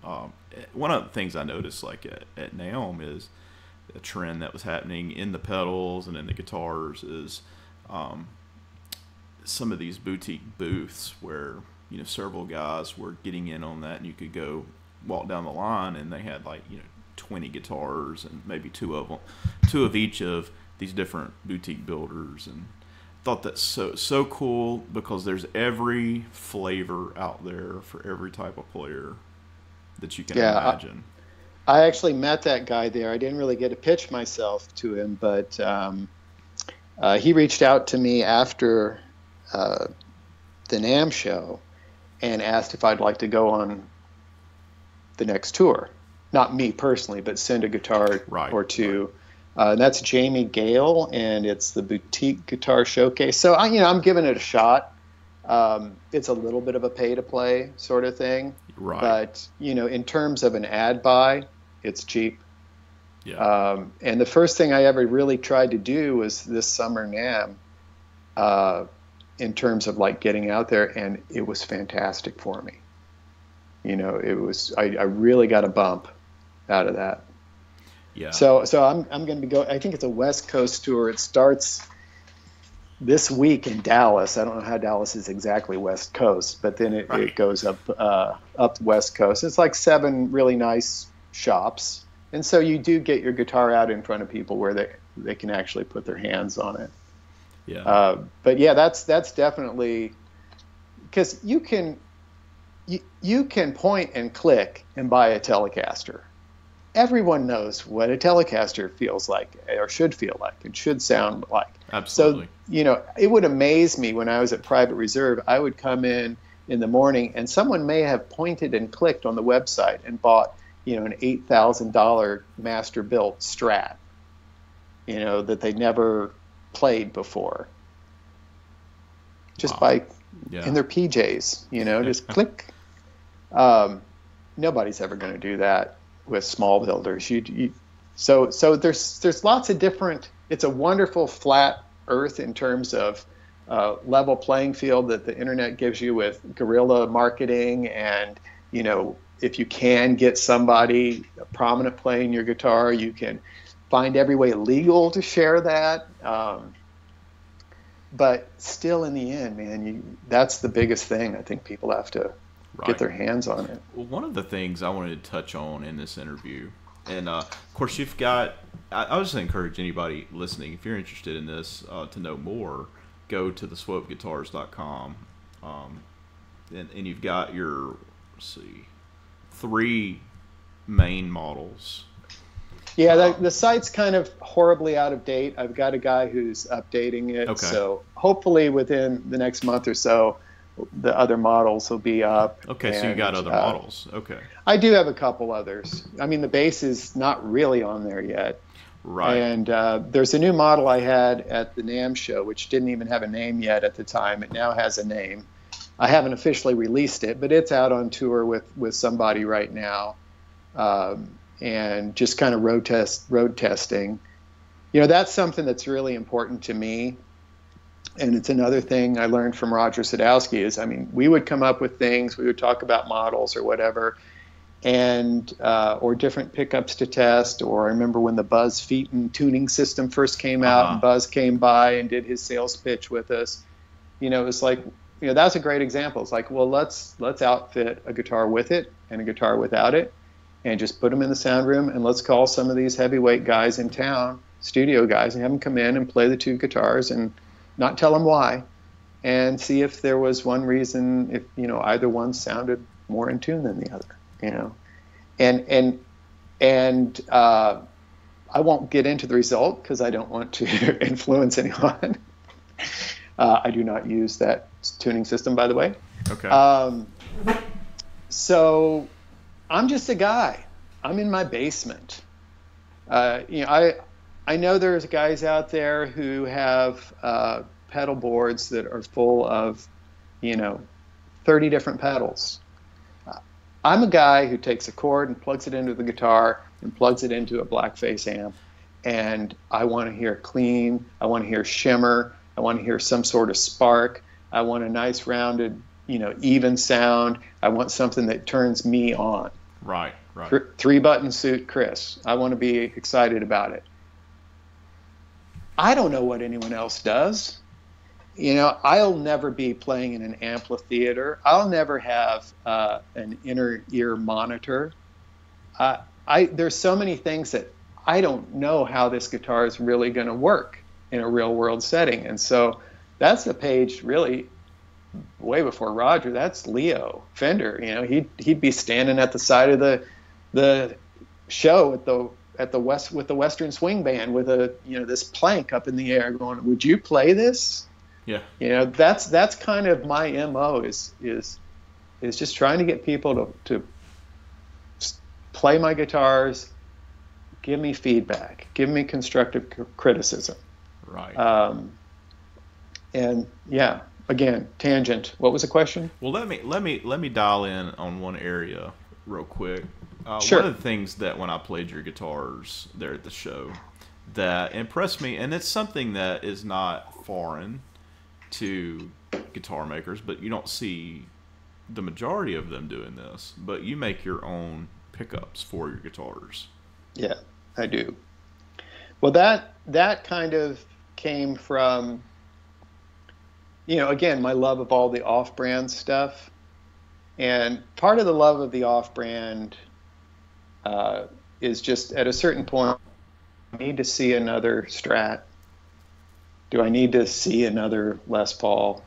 One of the things I noticed, like at Naum, is a trend that was happening in the pedals and in the guitars is some of these boutique booths where several guys were getting in on that, and you could go walk down the line and they had like 20 guitars and maybe two of each of these different boutique builders, and thought that's so cool because there's every flavor out there for every type of player that you can imagine. I actually met that guy there. I didn't really get to pitch myself to him, but he reached out to me after the NAMM show and asked if I'd like to go on the next tour. Not me personally, but send a guitar or two. That's Jamie Gale, and it's the Boutique Guitar Showcase. So I'm giving it a shot. It's a little bit of a pay-to-play sort of thing, right? But in terms of an ad buy, it's cheap. Yeah. And the first thing I ever really tried to do was this summer NAMM, in terms of like getting out there, and it was fantastic for me. It was I really got a bump out of that. Yeah. So I'm going to be I think it's a West Coast tour. It starts this week in Dallas. I don't know how Dallas is exactly West Coast, but then it goes up West Coast. It's like 7 really nice shops, and so you do get your guitar out in front of people where they can actually put their hands on it. Yeah. But yeah, that's definitely, because you can point and click and buy a Telecaster. Everyone knows what a Telecaster feels like, or should feel like, and should sound like. Absolutely. So, it would amaze me when I was at Private Reserve. I would come in the morning, and someone may have pointed and clicked on the website and bought, an $8,000 master-built Strat, that they never played before. Just by in their PJs, just click. Nobody's ever going to do that with small builders. So there's lots of different. It's a wonderful flat earth in terms of level playing field that the internet gives you with guerrilla marketing, and if you can get somebody prominent playing your guitar, you can find every way legal to share that. But still, in the end, man, that's the biggest thing. I think people have to get their hands on it. Well, one of the things I wanted to touch on in this interview, and of course you've got, I would just encourage anybody listening, if you're interested in this, to know more, go to the swopeguitars.com, and you've got your, 3 main models. Yeah, the site's kind of horribly out of date. I've got a guy who's updating it. Okay. So hopefully within the next month or so, the other models will be up. Okay, so you got other models. Okay. I do have a couple others. I mean, the bass is not really on there yet. Right. And there's a new model I had at the NAMM show, which didn't even have a name yet at the time. It now has a name. I haven't officially released it, but it's out on tour with somebody right now. And just kind of road testing. That's something that's really important to me. And it's another thing I learned from Roger Sadowsky is, we would come up with things, we would talk about models or whatever, and or different pickups to test. Or I remember when the Buzz Featon tuning system first came out, and Buzz came by and did his sales pitch with us. It's like, that's a great example. It's like, well, let's outfit a guitar with it and a guitar without it, and just put them in the sound room, and let's call some of these heavyweight guys in town, studio guys, and have them come in and play the 2 guitars and not tell them why, and see if there was one reason, if either one sounded more in tune than the other, and I won't get into the result because I don't want to influence anyone. I do not use that tuning system, by the way. Okay. So I'm just a guy. I'm in my basement. I know there's guys out there who have pedal boards that are full of, 30 different pedals. I'm a guy who takes a cord and plugs it into the guitar and plugs it into a blackface amp. And I want to hear clean. I want to hear shimmer. I want to hear some sort of spark. I want a nice rounded, even sound. I want something that turns me on. Right, right. 3-button suit, Chris. I want to be excited about it. I don't know what anyone else does. I'll never be playing in an amphitheater. I'll never have an inner ear monitor. There's so many things that I don't know how this guitar is really going to work in a real world setting. And so that's the page really way before Roger. That's Leo Fender. He'd be standing at the side of the show at the Western Swing Band with this plank up in the air going, would you play this? Yeah. That's kind of my MO is just trying to get people to play my guitars, give me feedback, give me constructive criticism. Right. And yeah, again, tangent. What was the question? Well, let me dial in on one area real quick. Sure. One of the things that when I played your guitars there at the show that impressed me, and it's something that is not foreign to guitar makers, but you don't see the majority of them doing this, but you make your own pickups for your guitars. Yeah, I do. Well, that kind of came from, again, my love of all the off-brand stuff. And part of the love of the off-brand is just at a certain point, I need to see another Strat. Do I need to see another Les Paul?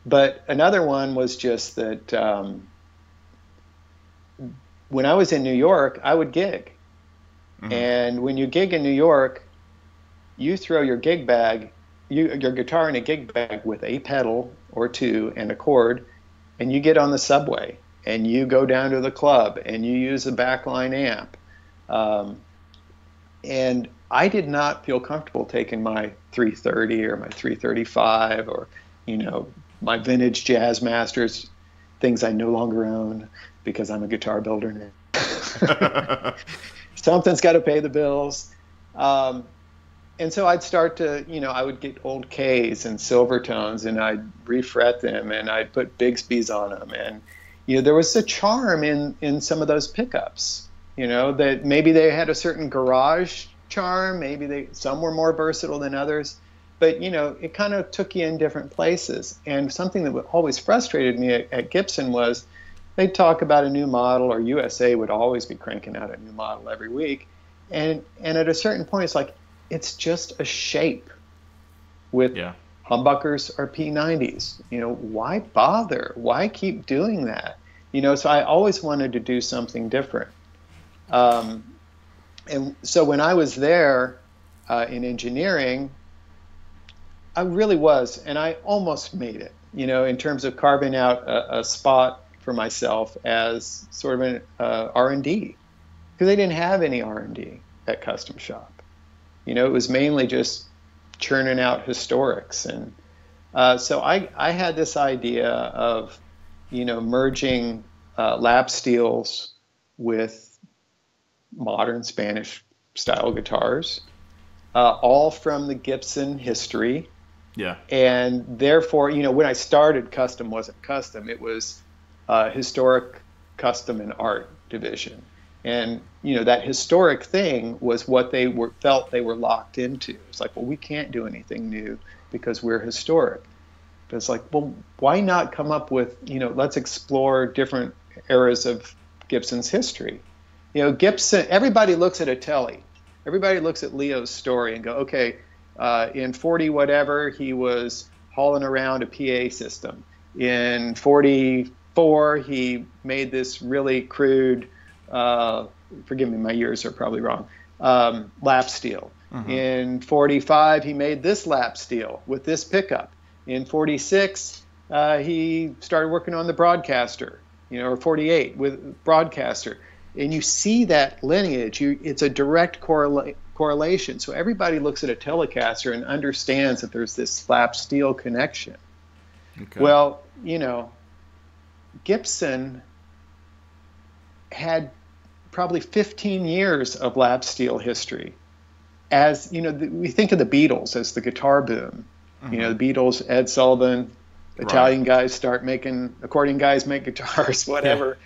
But another one was just that when I was in New York, I would gig. Mm-hmm. And when you gig in New York, you throw your gig bag, your guitar in a gig bag with a pedal or two and a cord, and you get on the subway and you go down to the club and you use a backline amp. And I did not feel comfortable taking my 330 or my 335 or, my vintage Jazz Masters, things I no longer own because I'm a guitar builder now. Something's got to pay the bills. And so I'd start to, I would get old Ks and Silvertones and I'd refret them and I'd put Bigsby's on them. And, there was a charm in some of those pickups, that maybe they had a certain garage charm. Maybe some were more versatile than others. But, it kind of took you in different places. And something that always frustrated me at Gibson was they'd talk about a new model, or USA would always be cranking out a new model every week. And at a certain point, it's like, it's just a shape with humbuckers or P90s. Why bother? Why keep doing that? So I always wanted to do something different. And so when I was there in engineering, I really was, and I almost made it, in terms of carving out a spot for myself as sort of an R&D, because they didn't have any R&D at Custom Shop. It was mainly just churning out historics. And so I had this idea of, merging lap steels with modern Spanish style guitars, all from the Gibson history. Yeah. And therefore, when I started, custom wasn't custom. It was historic, custom, and art division. And, that historic thing was what they felt they were locked into. It's like, well, we can't do anything new because we're historic. But it's like, well, why not come up with, let's explore different eras of Gibson's history. Gibson, everybody looks at a Tele. Everybody looks at Leo's story and go, okay, in 40 whatever, he was hauling around a PA system. In 44, he made this really crude, forgive me, my years are probably wrong, lap steel. Uh-huh. In 45, he made this lap steel with this pickup. In 46, he started working on the Broadcaster, or 48 with Broadcaster. And you see that lineage. It's a direct correlation. So everybody looks at a Telecaster and understands that there's this lap steel connection. Okay. Well, Gibson had probably 15 years of lap steel history. As you know, we think of the Beatles as the guitar boom. You know, the Beatles, Ed Sullivan, Italian guys start making, accordion guys make guitars, whatever.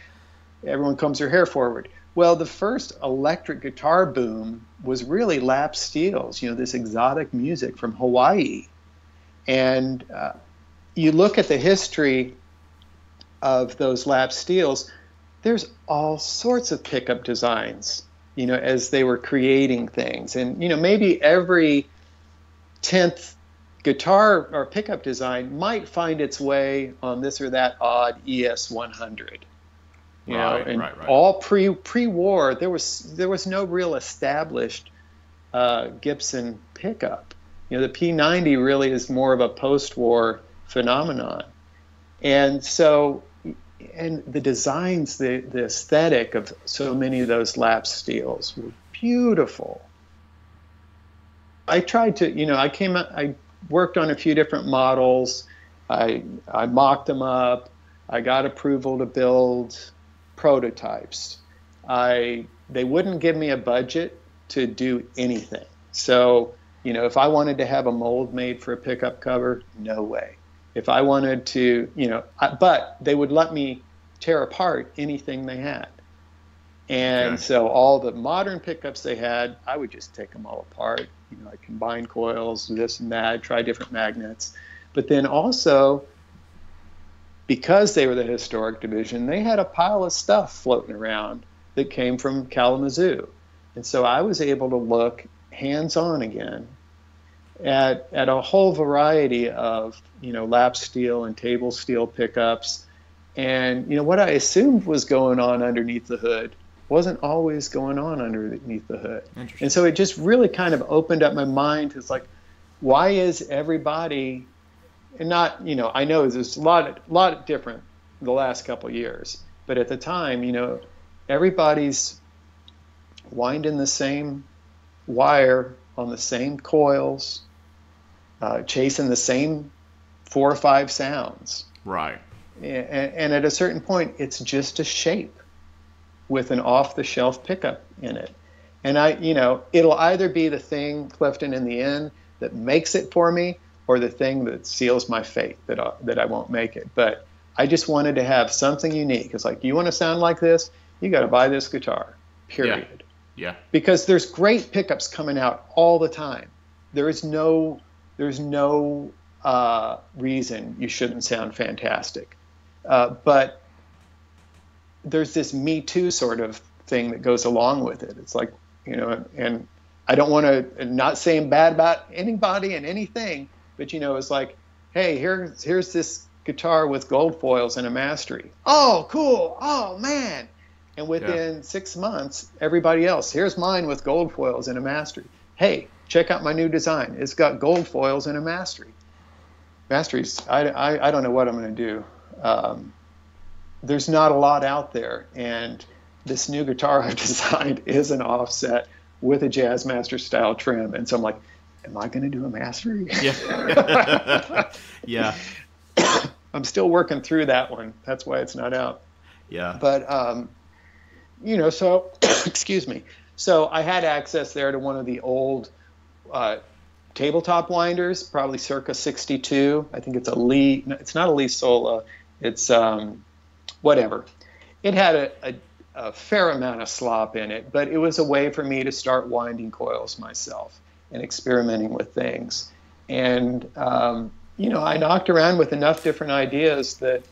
Everyone combs their hair forward. Well, the first electric guitar boom was really lap steels, you know, this exotic music from Hawaii. And you look at the history of those lap steels, there's all sorts of pickup designs, you know, as they were creating things. And, you know, maybe every 10th guitar or pickup design might find its way on this or that odd ES 100. You know, and all pre-war, there was no real established Gibson pickup. You know, the P90 really is more of a post-war phenomenon. And so, and the designs, the aesthetic of so many of those lap steels were beautiful. I tried to, you know, I worked on a few different models. I mocked them up. I got approval to build prototypes. They wouldn't give me a budget to do anything. So, you know, if I wanted to have a mold made for a pickup cover, no way. If I wanted to, you know, but they would let me tear apart anything they had. And so all the modern pickups they had, I would just take them all apart. You know, I combine coils, this and that, try different magnets. But then also, because they were the historic division, they had a pile of stuff floating around that came from Kalamazoo. And so I was able to look hands-on again at a whole variety of, you know, lap steel and table steel pickups. And, you know, what I assumed was going on underneath the hood wasn't always going on underneath the hood. And so it just really kind of opened up my mind. It's like, why is everybody, and not, you know, I know there's a lot different the last couple of years, but at the time, you know, everybody's winding the same wire on the same coils, chasing the same 4 or 5 sounds. Right. And at a certain point, it's just a shape with an off-the-shelf pickup in it. And you know, it'll either be the thing, Clifton, in the end that makes it for me, or the thing that seals my fate that I won't make it. But I just wanted to have something unique. It's like, you want to sound like this? You got to buy this guitar, period. Yeah. Because there's great pickups coming out all the time. There's no reason you shouldn't sound fantastic. But there's this Me Too sort of thing that goes along with it. It's like, you know, and I don't want to, not saying bad about anybody and anything, but, you know, it's like, hey, here's this guitar with gold foils and a mastery. Oh, cool. Oh, man. And within 6 months, everybody else, here's mine with gold foils and a mastery. Hey, check out my new design. It's got gold foils and a mastery. Masteries, I don't know what I'm going to do. There's not a lot out there. And this new guitar I've designed is an offset with a Jazzmaster style trim. And so I'm like, am I going to do a mastery? Yeah. Yeah. I'm still working through that one. That's why it's not out. Yeah. But, you know, so, excuse me. So I had access there to one of the old tabletop winders, probably circa 62. I think it's a Lee. No, it's not a Lee Sola. It's whatever. It had a fair amount of slop in it, but it was a way for me to start winding coils myself and experimenting with things. And, you know, I knocked around with enough different ideas that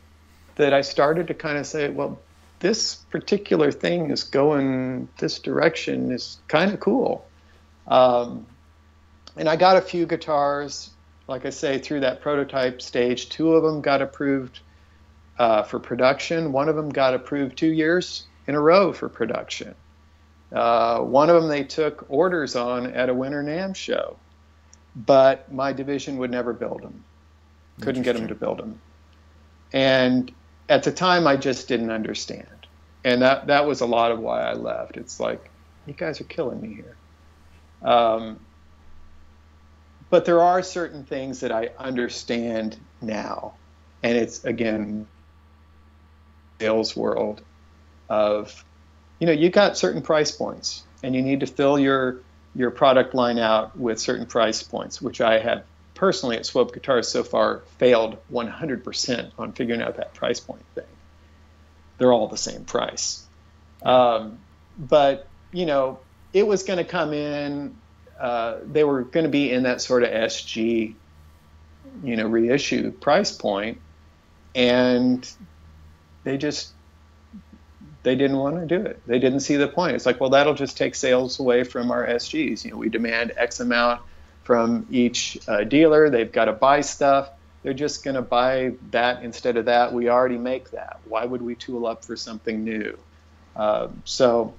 I started to kind of say, well, this particular thing is going this direction, is kind of cool. And I got a few guitars, like I say, through that prototype stage. 2 of them got approved for production. One of them got approved 2 years in a row for production. One of them they took orders on at a Winter NAMM show, but my division would never build them. Couldn't get them to build them. And at the time, I just didn't understand. And that was a lot of why I left. It's like, you guys are killing me here. But there are certain things that I understand now. And it's, again, sales world of you got certain price points, and you need to fill your product line out with certain price points, which I have personally at Swope Guitars so far failed 100% on figuring out that price point thing. They're all the same price. But, it was going to come in, they were going to be in that sort of SG, reissue price point, and they didn't want to do it. They didn't see the point. It's like, well, that'll just take sales away from our SGs. We demand X amount from each dealer. They've got to buy stuff. They're just going to buy that instead of that. We already make that. Why would we tool up for something new? So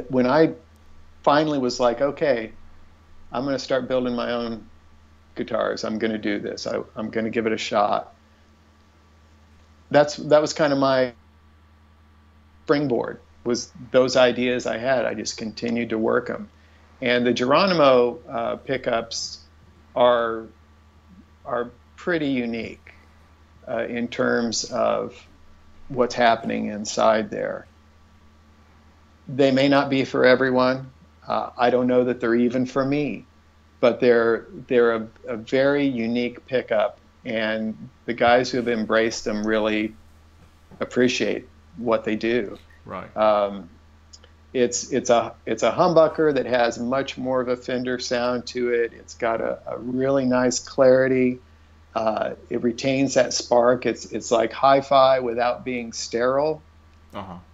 when I finally was like, okay, I'm going to start building my own guitars. I'm going to do this. I'm going to give it a shot. That was kind of my springboard, was those ideas I had. I just continued to work them. And the Geronimo pickups are pretty unique in terms of what's happening inside there. They may not be for everyone. I don't know that they're even for me, but they're a very unique pickup, and the guys who have embraced them really appreciate what they do. Right. It's a humbucker that has much more of a Fender sound to it. It's got a really nice clarity. It retains that spark. It's like hi-fi without being sterile.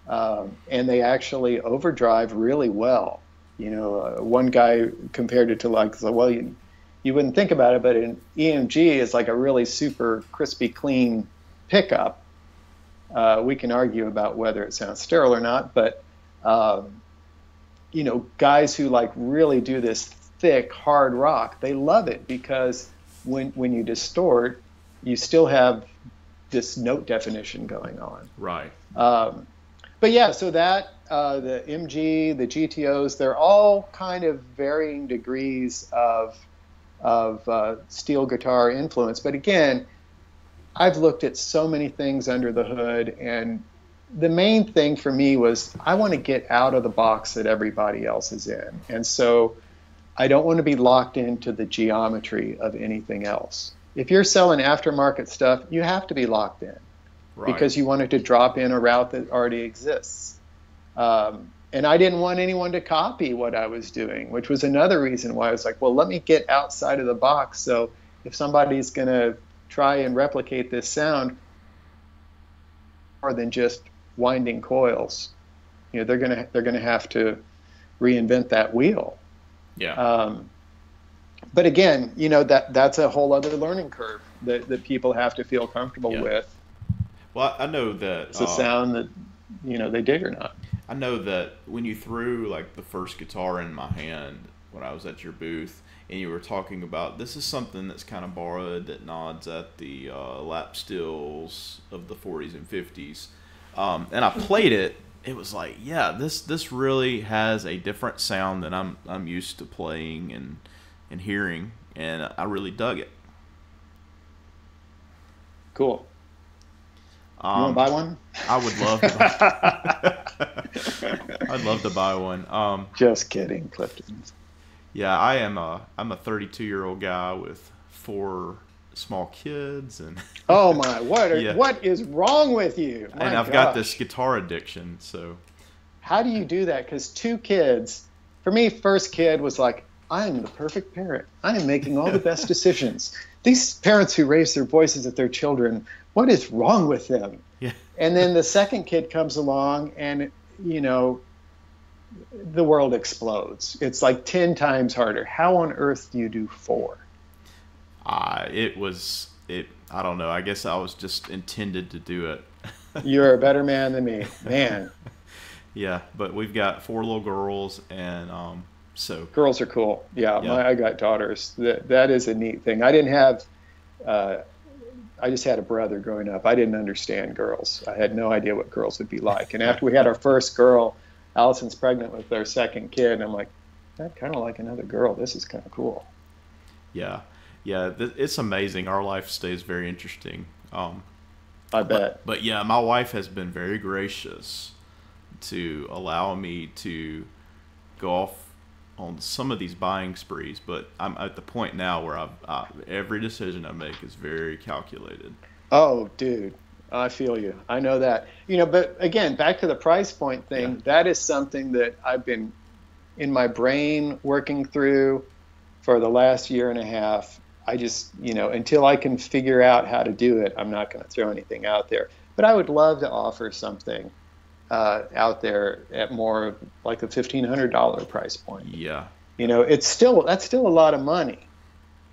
And they actually overdrive really well. One guy compared it to well, you wouldn't think about it, but an EMG is like a really super crispy clean pickup. We can argue about whether it sounds sterile or not, but guys who really do this thick, hard rock, they love it because when you distort, you still have this note definition going on. Right. But yeah, so that the MG, the GTOs, they're all kind of varying degrees of steel guitar influence. But again, I've looked at so many things under the hood, and the main thing for me was I want to get out of the box that everybody else is in. And so I don't want to be locked into the geometry of anything else. If you're selling aftermarket stuff, you have to be locked in. Right. Because you wanted to drop in a route that already exists. And I didn't want anyone to copy what I was doing, which was another reason why I was like, well, let me get outside of the box. So if somebody's going to try and replicate this sound more than just winding coils, they're going to have to reinvent that wheel. Yeah. But again, that's a whole other learning curve that people have to feel comfortable with. Well, I know that it's a sound that they dig or not. I know that when you threw the first guitar in my hand when I was at your booth, and you were talking about this is something that's kind of borrowed, that nods at the lap stills of the 40s and 50s, and I played it. It was like, yeah, this really has a different sound than I'm used to playing and hearing, and I really dug it. Cool. You want to buy one? I would love to buy I'd love to buy one. Just kidding, Clifton. Yeah, I'm a 32-year-old guy with 4 small kids, and oh my, what is wrong with you? And I've got this guitar addiction, so how do you do that? Because 2 kids, for me, first kid was like, I am the perfect parent. I am making all the best decisions. These parents who raise their voices at their children, what is wrong with them? Yeah. And then the second kid comes along, and the world explodes. It's like 10 times harder. How on earth do you do 4? I don't know. I guess I was just intended to do it. You're a better man than me, man. Yeah, but we've got 4 little girls, and so girls are cool. Yeah. I got daughters. That is a neat thing. I didn't have. I just had a brother growing up. I didn't understand girls. I had no idea what girls would be like. And after we had our first girl, Allison's pregnant with our second kid, and I'm like, I'd kind of like another girl. This is kind of cool. Yeah. It's amazing. Our life stays very interesting. I bet. But yeah, my wife has been very gracious to allow me to go off on some of these buying sprees, but I'm at the point now where every decision I make is very calculated. Oh, dude, I feel you. I know that. But again, back to the price point thing, Yeah. that is something that I've been in my brain working through for the last year and a half. I just, until I can figure out how to do it, I'm not going to throw anything out there. But I would love to offer something out there at more like a $1,500 price point. Yeah. That's still a lot of money.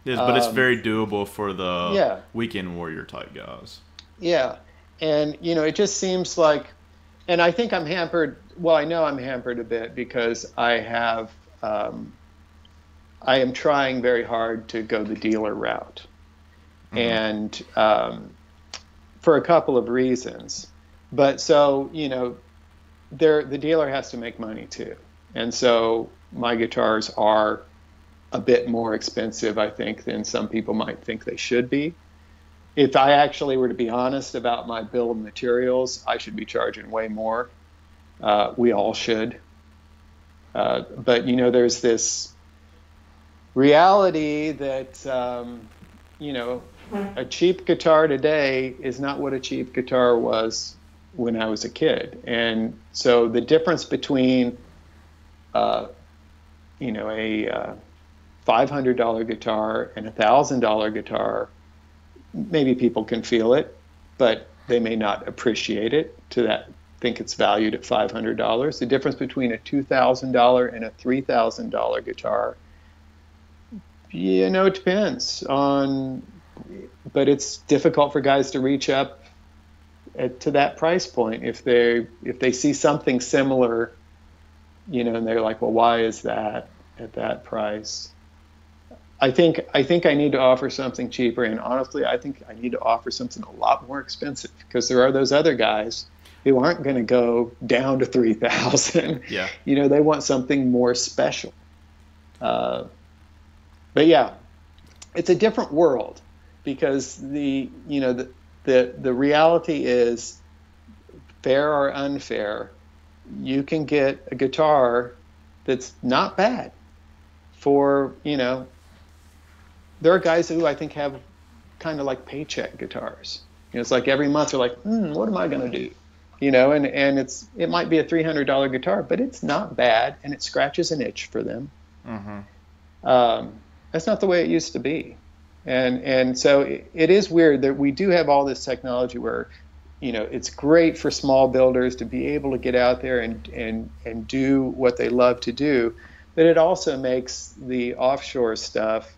Yes, but it's very doable for the Yeah. weekend warrior type guys. Yeah. And, it just seems like, and I think I'm hampered. Well, I know I'm hampered a bit because I am trying very hard to go the dealer route. Mm-hmm. And for a couple of reasons. But so, the dealer has to make money too. And so my guitars are a bit more expensive, I think, than some people might think they should be. If I actually were to be honest about my bill of materials, I should be charging way more. We all should. But, there's this reality that, a cheap guitar today is not what a cheap guitar was when I was a kid. And so the difference between, a $500 guitar and a $1,000 guitar, maybe people can feel it, but they may not appreciate it think it's valued at $500. The difference between a $2,000 and a $3,000 guitar, it depends on, but it's difficult for guys to reach up to that price point if they see something similar, and they're like, well, why is that at that price? I think I need to offer something cheaper, and honestly, I think I need to offer something a lot more expensive because there are those other guys who aren't going to go down to $3,000. Yeah. They want something more special. But yeah, it's a different world because the reality is, fair or unfair, you can get a guitar that's not bad for, there are guys who I think have kind of like paycheck guitars. It's like every month they're like, what am I going to do? And it might be a $300 guitar, but it's not bad and it scratches an itch for them. Mm-hmm. That's not the way it used to be. And so it is weird that we do have all this technology where, it's great for small builders to be able to get out there and do what they love to do, but it also makes the offshore stuff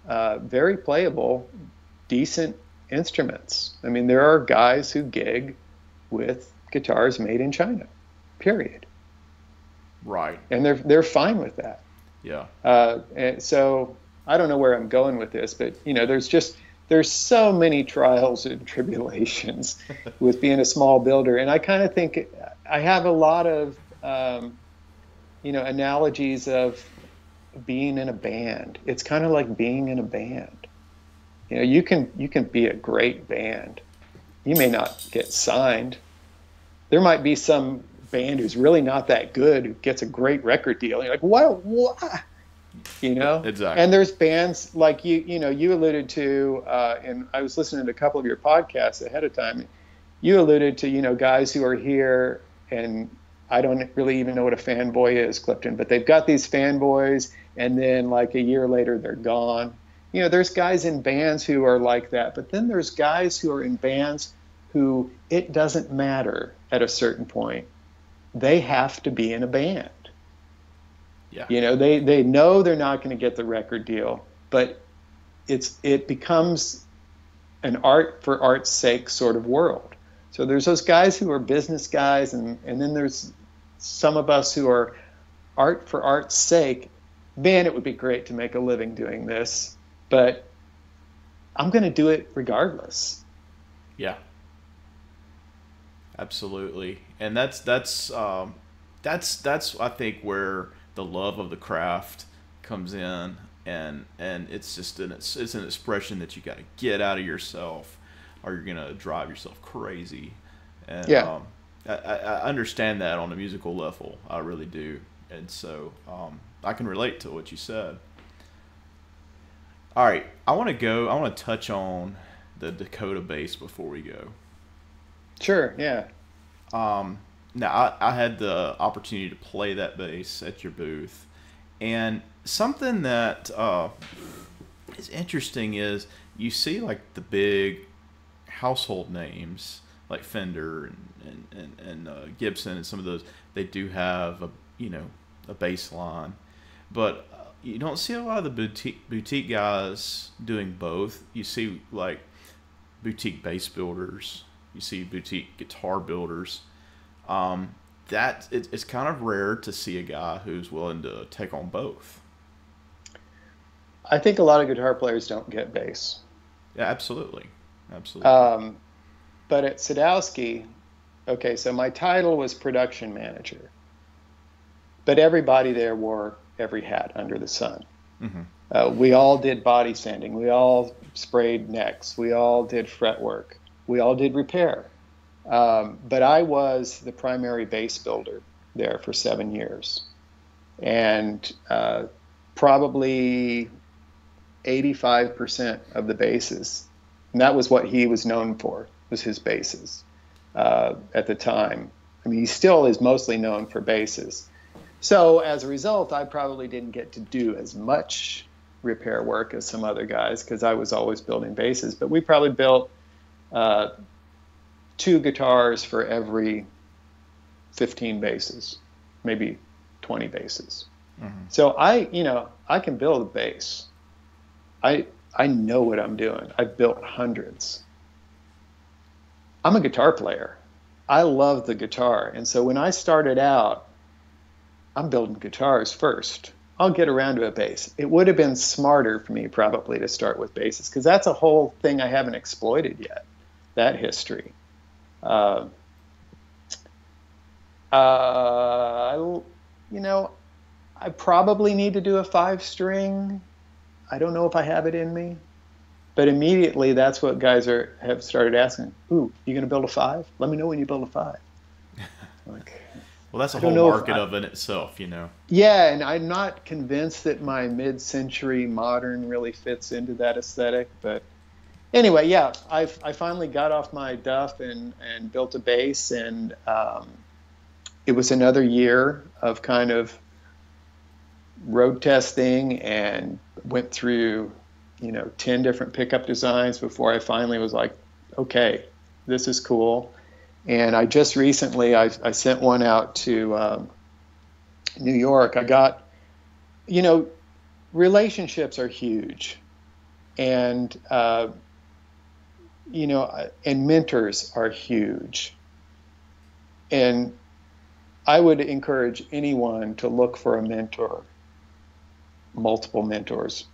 very playable, decent instruments. I mean, there are guys who gig with guitars made in China, period. Right. And they're fine with that. Yeah. And so I don't know where I'm going with this, but there's so many trials and tribulations with being a small builder, and I kind of think I have a lot of analogies of being in a band. It's kind of like being in a band. You can be a great band. You may not get signed. There might be some band who's really not that good who gets a great record deal. You're like, what? Exactly. And there's bands like you alluded to, and I was listening to a couple of your podcasts ahead of time. You alluded to, guys who are here, and I don't really even know what a fanboy is, Clifton, but they've got these fanboys, and then like a year later they're gone. There's guys in bands who are like that, but then there's guys who are in bands who it doesn't matter at a certain point. They have to be in a band. Yeah. They know they're not going to get the record deal, but it becomes an art for art's sake sort of world. So there's those guys who are business guys, and then there's some of us who are art for art's sake. Man, it would be great to make a living doing this, but I'm going to do it regardless. Yeah. Absolutely. And that's I think where the love of the craft comes in, and it's just it's an expression that you got to get out of yourself, or you're gonna drive yourself crazy. And yeah. I understand that on a musical level. I really do, and so I can relate to what you said. All right, I want to go. I want to touch on the Dakota bass before we go. Sure, yeah. Now, I had the opportunity to play that bass at your booth, and something that is interesting is you see like the big household names like Fender and Gibson and some of those. They do have a a bass line, but you don't see a lot of the boutique guys doing both. You see like boutique bass builders. You see boutique guitar builders. It's kind of rare to see a guy who's willing to take on both. I think a lot of guitar players don't get bass. Yeah, absolutely, absolutely. But at Sadowsky, okay, so my title was production manager, but everybody there wore every hat under the sun. We all did body sanding. We all sprayed necks. We all did fretwork. We all did repair. But I was the primary bass builder there for 7 years. And probably 85% of the basses, and that was what he was known for, was his basses at the time. I mean, he still is mostly known for basses. So as a result, I probably didn't get to do as much repair work as some other guys because I was always building basses. But we probably built 2 guitars for every 15 basses, maybe 20 basses. So I can build a bass. I know what I'm doing. I've built hundreds. I'm a guitar player. I love the guitar. And so when I started out, I'm building guitars first. I'll get around to a bass. It would have been smarter for me probably to start with basses because that's a whole thing I haven't exploited yet, that history. I probably need to do a 5-string. I don't know if I have it in me, but immediately that's what guys have started asking. Ooh, you going to build a 5? Let me know when you build a 5. Like, well, that's a whole market of in itself, Yeah, and I'm not convinced that my mid-century modern really fits into that aesthetic, but anyway, yeah, I finally got off my duff and built a bass, and it was another year of kind of road testing and went through 10 different pickup designs before I finally was like, okay, this is cool. And I just recently I sent one out to New York. I got, relationships are huge, and and mentors are huge. And I would encourage anyone to look for a mentor, multiple mentors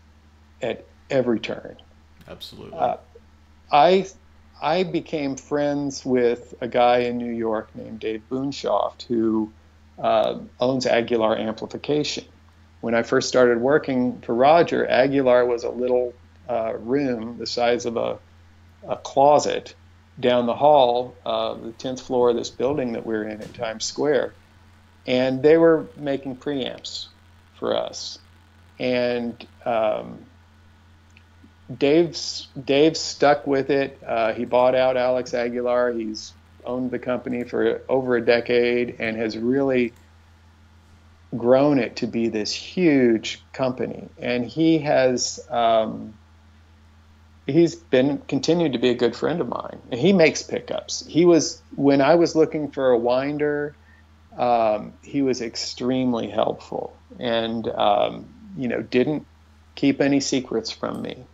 at every turn. Absolutely. I became friends with a guy in New York named Dave Boonshoft who owns Aguilar Amplification. When I first started working for Roger, Aguilar was a little room the size of a closet down the hall, the 10th floor of this building that we're in Times Square. And they were making preamps for us. And Dave's stuck with it. He bought out Alex Aguilar. He's owned the company for over a decade and has really grown it to be this huge company. And he has he's been continued to be a good friend of mine. And he makes pickups. When I was looking for a winder, he was extremely helpful and didn't keep any secrets from me.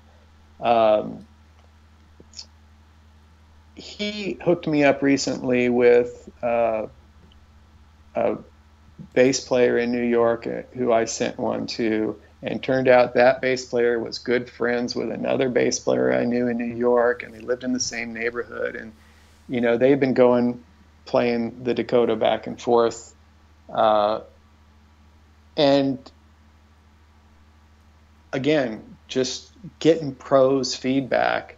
He hooked me up recently with a bass player in New York who I sent one to, and turned out that bass player was good friends with another bass player I knew in New York, and they lived in the same neighborhood, and they've been playing the Dakota back and forth, and again, just getting pros feedback.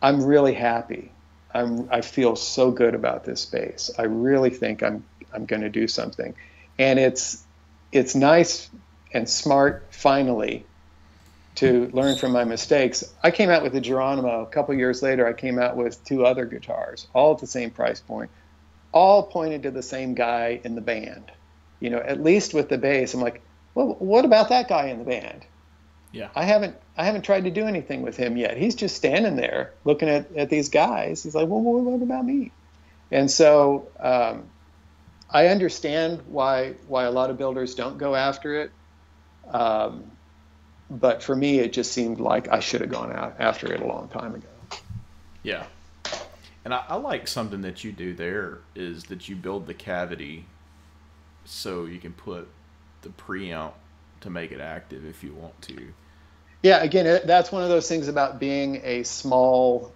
I'm really happy I feel so good about this bass. I really think I'm going to do something. And it's nice and smart finally to learn from my mistakes. I came out with the Geronimo. A couple years later, I came out with 2 other guitars, all at the same price point, all pointed to the same guy in the band. You know, at least with the bass, I'm like, well, what about that guy in the band? Yeah. I haven't tried to do anything with him yet. He's just standing there looking at these guys. He's like, well, what about me? And so I understand why a lot of builders don't go after it. But for me, it just seemed like I should have gone out after it a long time ago. Yeah. And I like something that you do there is that you build the cavity so you can put the preamp to make it active if you want to. Yeah, again, that's one of those things about being a small,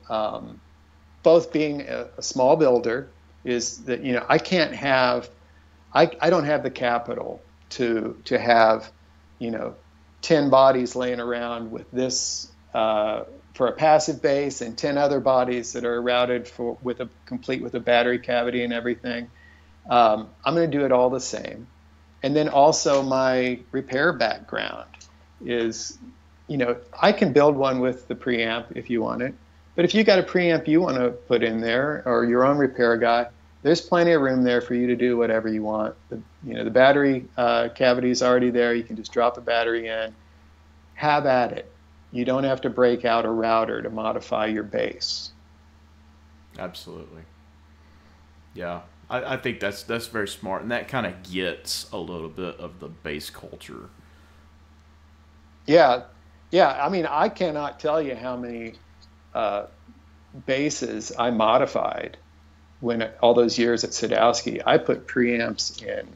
both being a small builder, is that, you know, I don't have the capital to have, you know, 10 bodies laying around with this for a passive bass and 10 other bodies that are routed complete with a battery cavity and everything. I'm going to do it all the same. And then also my repair background is, you know, I can build one with the preamp if you want it. But if you got a preamp you want to put in there or your own repair guy, there's plenty of room there for you to do whatever you want. The battery cavity is already there. You can just drop a battery in. Have at it. You don't have to break out a router to modify your bass. Absolutely. Yeah. I think that's very smart, and that kind of gets a little bit of the bass culture. Yeah. I mean, I cannot tell you how many basses I modified when all those years at Sadowsky. I put preamps in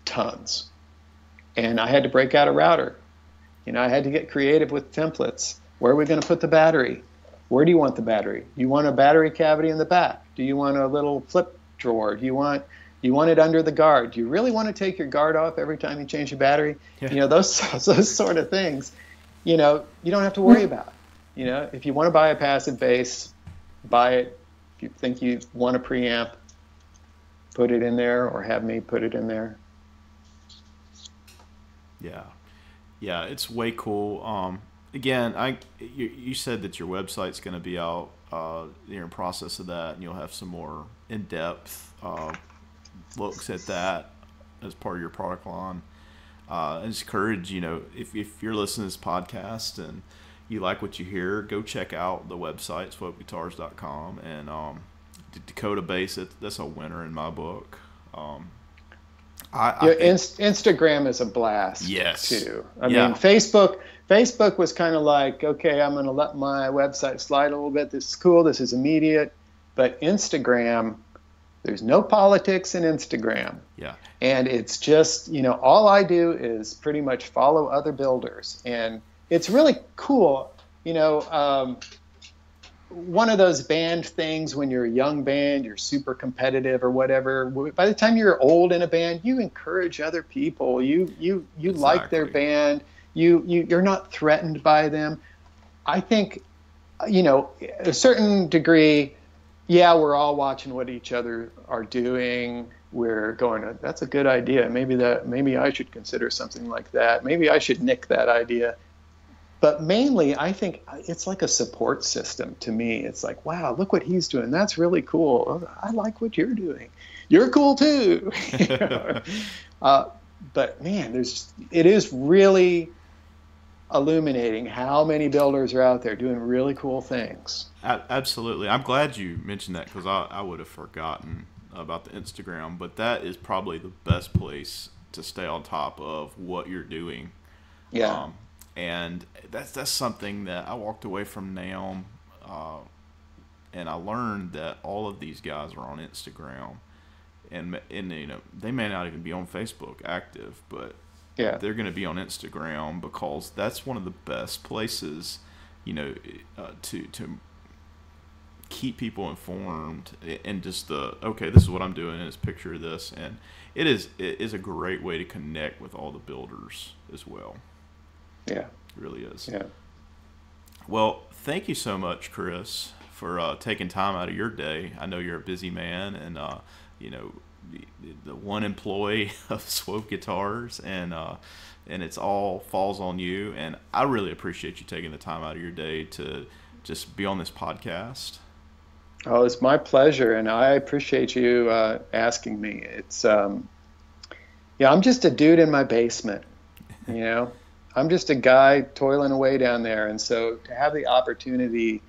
tons, and I had to break out a router. You know, I had to get creative with templates. Where are we going to put the battery? Where do you want the battery? You want a battery cavity in the back? Do you want a little flip drawer? Do you want it under the guard? Do you really want to take your guard off every time you change your battery? Yeah. You know, those sort of things, you know, you don't have to worry about. You know, if you want to buy a passive bass, buy it. If you think you want a preamp, put it in there or have me put it in there. Yeah. Yeah, it's way cool. Again, you said that your website's going to be out. You're in process of that, and you'll have some more in-depth looks at that as part of your product line. I just encourage, you know, if you're listening to this podcast and you like what you hear, go check out the website, swopeguitars.com, and Dakota Bass, that's a winner in my book. Instagram is a blast. Yes. Too. I mean, Facebook was kind of like, okay, I'm going to let my website slide a little bit. This is cool. This is immediate. But Instagram, there's no politics in Instagram. Yeah. And it's just, you know, all I do is pretty much follow other builders. And it's really cool. You know, one of those band things when you're a young band, you're super competitive or whatever. By the time you're old in a band, you encourage other people. You Exactly. like their band. You're not threatened by them. I think, you know, a certain degree, yeah, we're all watching what each other are doing. We're going, that's a good idea. Maybe I should consider something like that. Maybe I should nick that idea. But mainly, I think it's like a support system to me. It's like, wow, look what he's doing. That's really cool. I like what you're doing. You're cool too. You know? But man, it is really illuminating how many builders are out there doing really cool things. Absolutely. I'm glad you mentioned that because I would have forgotten about the Instagram, but that is probably the best place to stay on top of what you're doing. Yeah. And that's something that I walked away from now, and I learned that all of these guys are on Instagram, and you know, they may not even be on Facebook active, but yeah, they're going to be on Instagram because that's one of the best places, you know, to keep people informed and just okay, this is what I'm doing, and it's picture of this, and it is a great way to connect with all the builders as well. Yeah, it really is. Yeah. Well, thank you so much, Chris, for taking time out of your day. I know you're a busy man, and you know, the one employee of Swope Guitars, and it's all falls on you. And I really appreciate you taking the time out of your day to just be on this podcast. Oh, it's my pleasure, and I appreciate you asking me. It's yeah, I'm just a dude in my basement, you know. I'm just a guy toiling away down there, and so to have the opportunity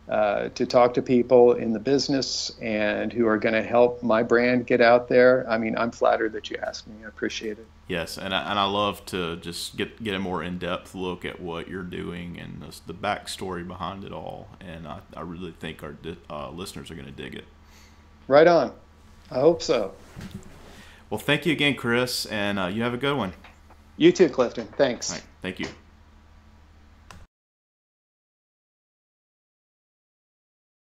to talk to people in the business and who are going to help my brand get out there, I mean, I'm flattered that you asked me. I appreciate it. Yes, and I love to just get a more in-depth look at what you're doing and the backstory behind it all, and I really think our listeners are going to dig it. Right on. I hope so. Well, thank you again, Chris, and you have a good one. You too, Clifton. Thanks. All right, thank you.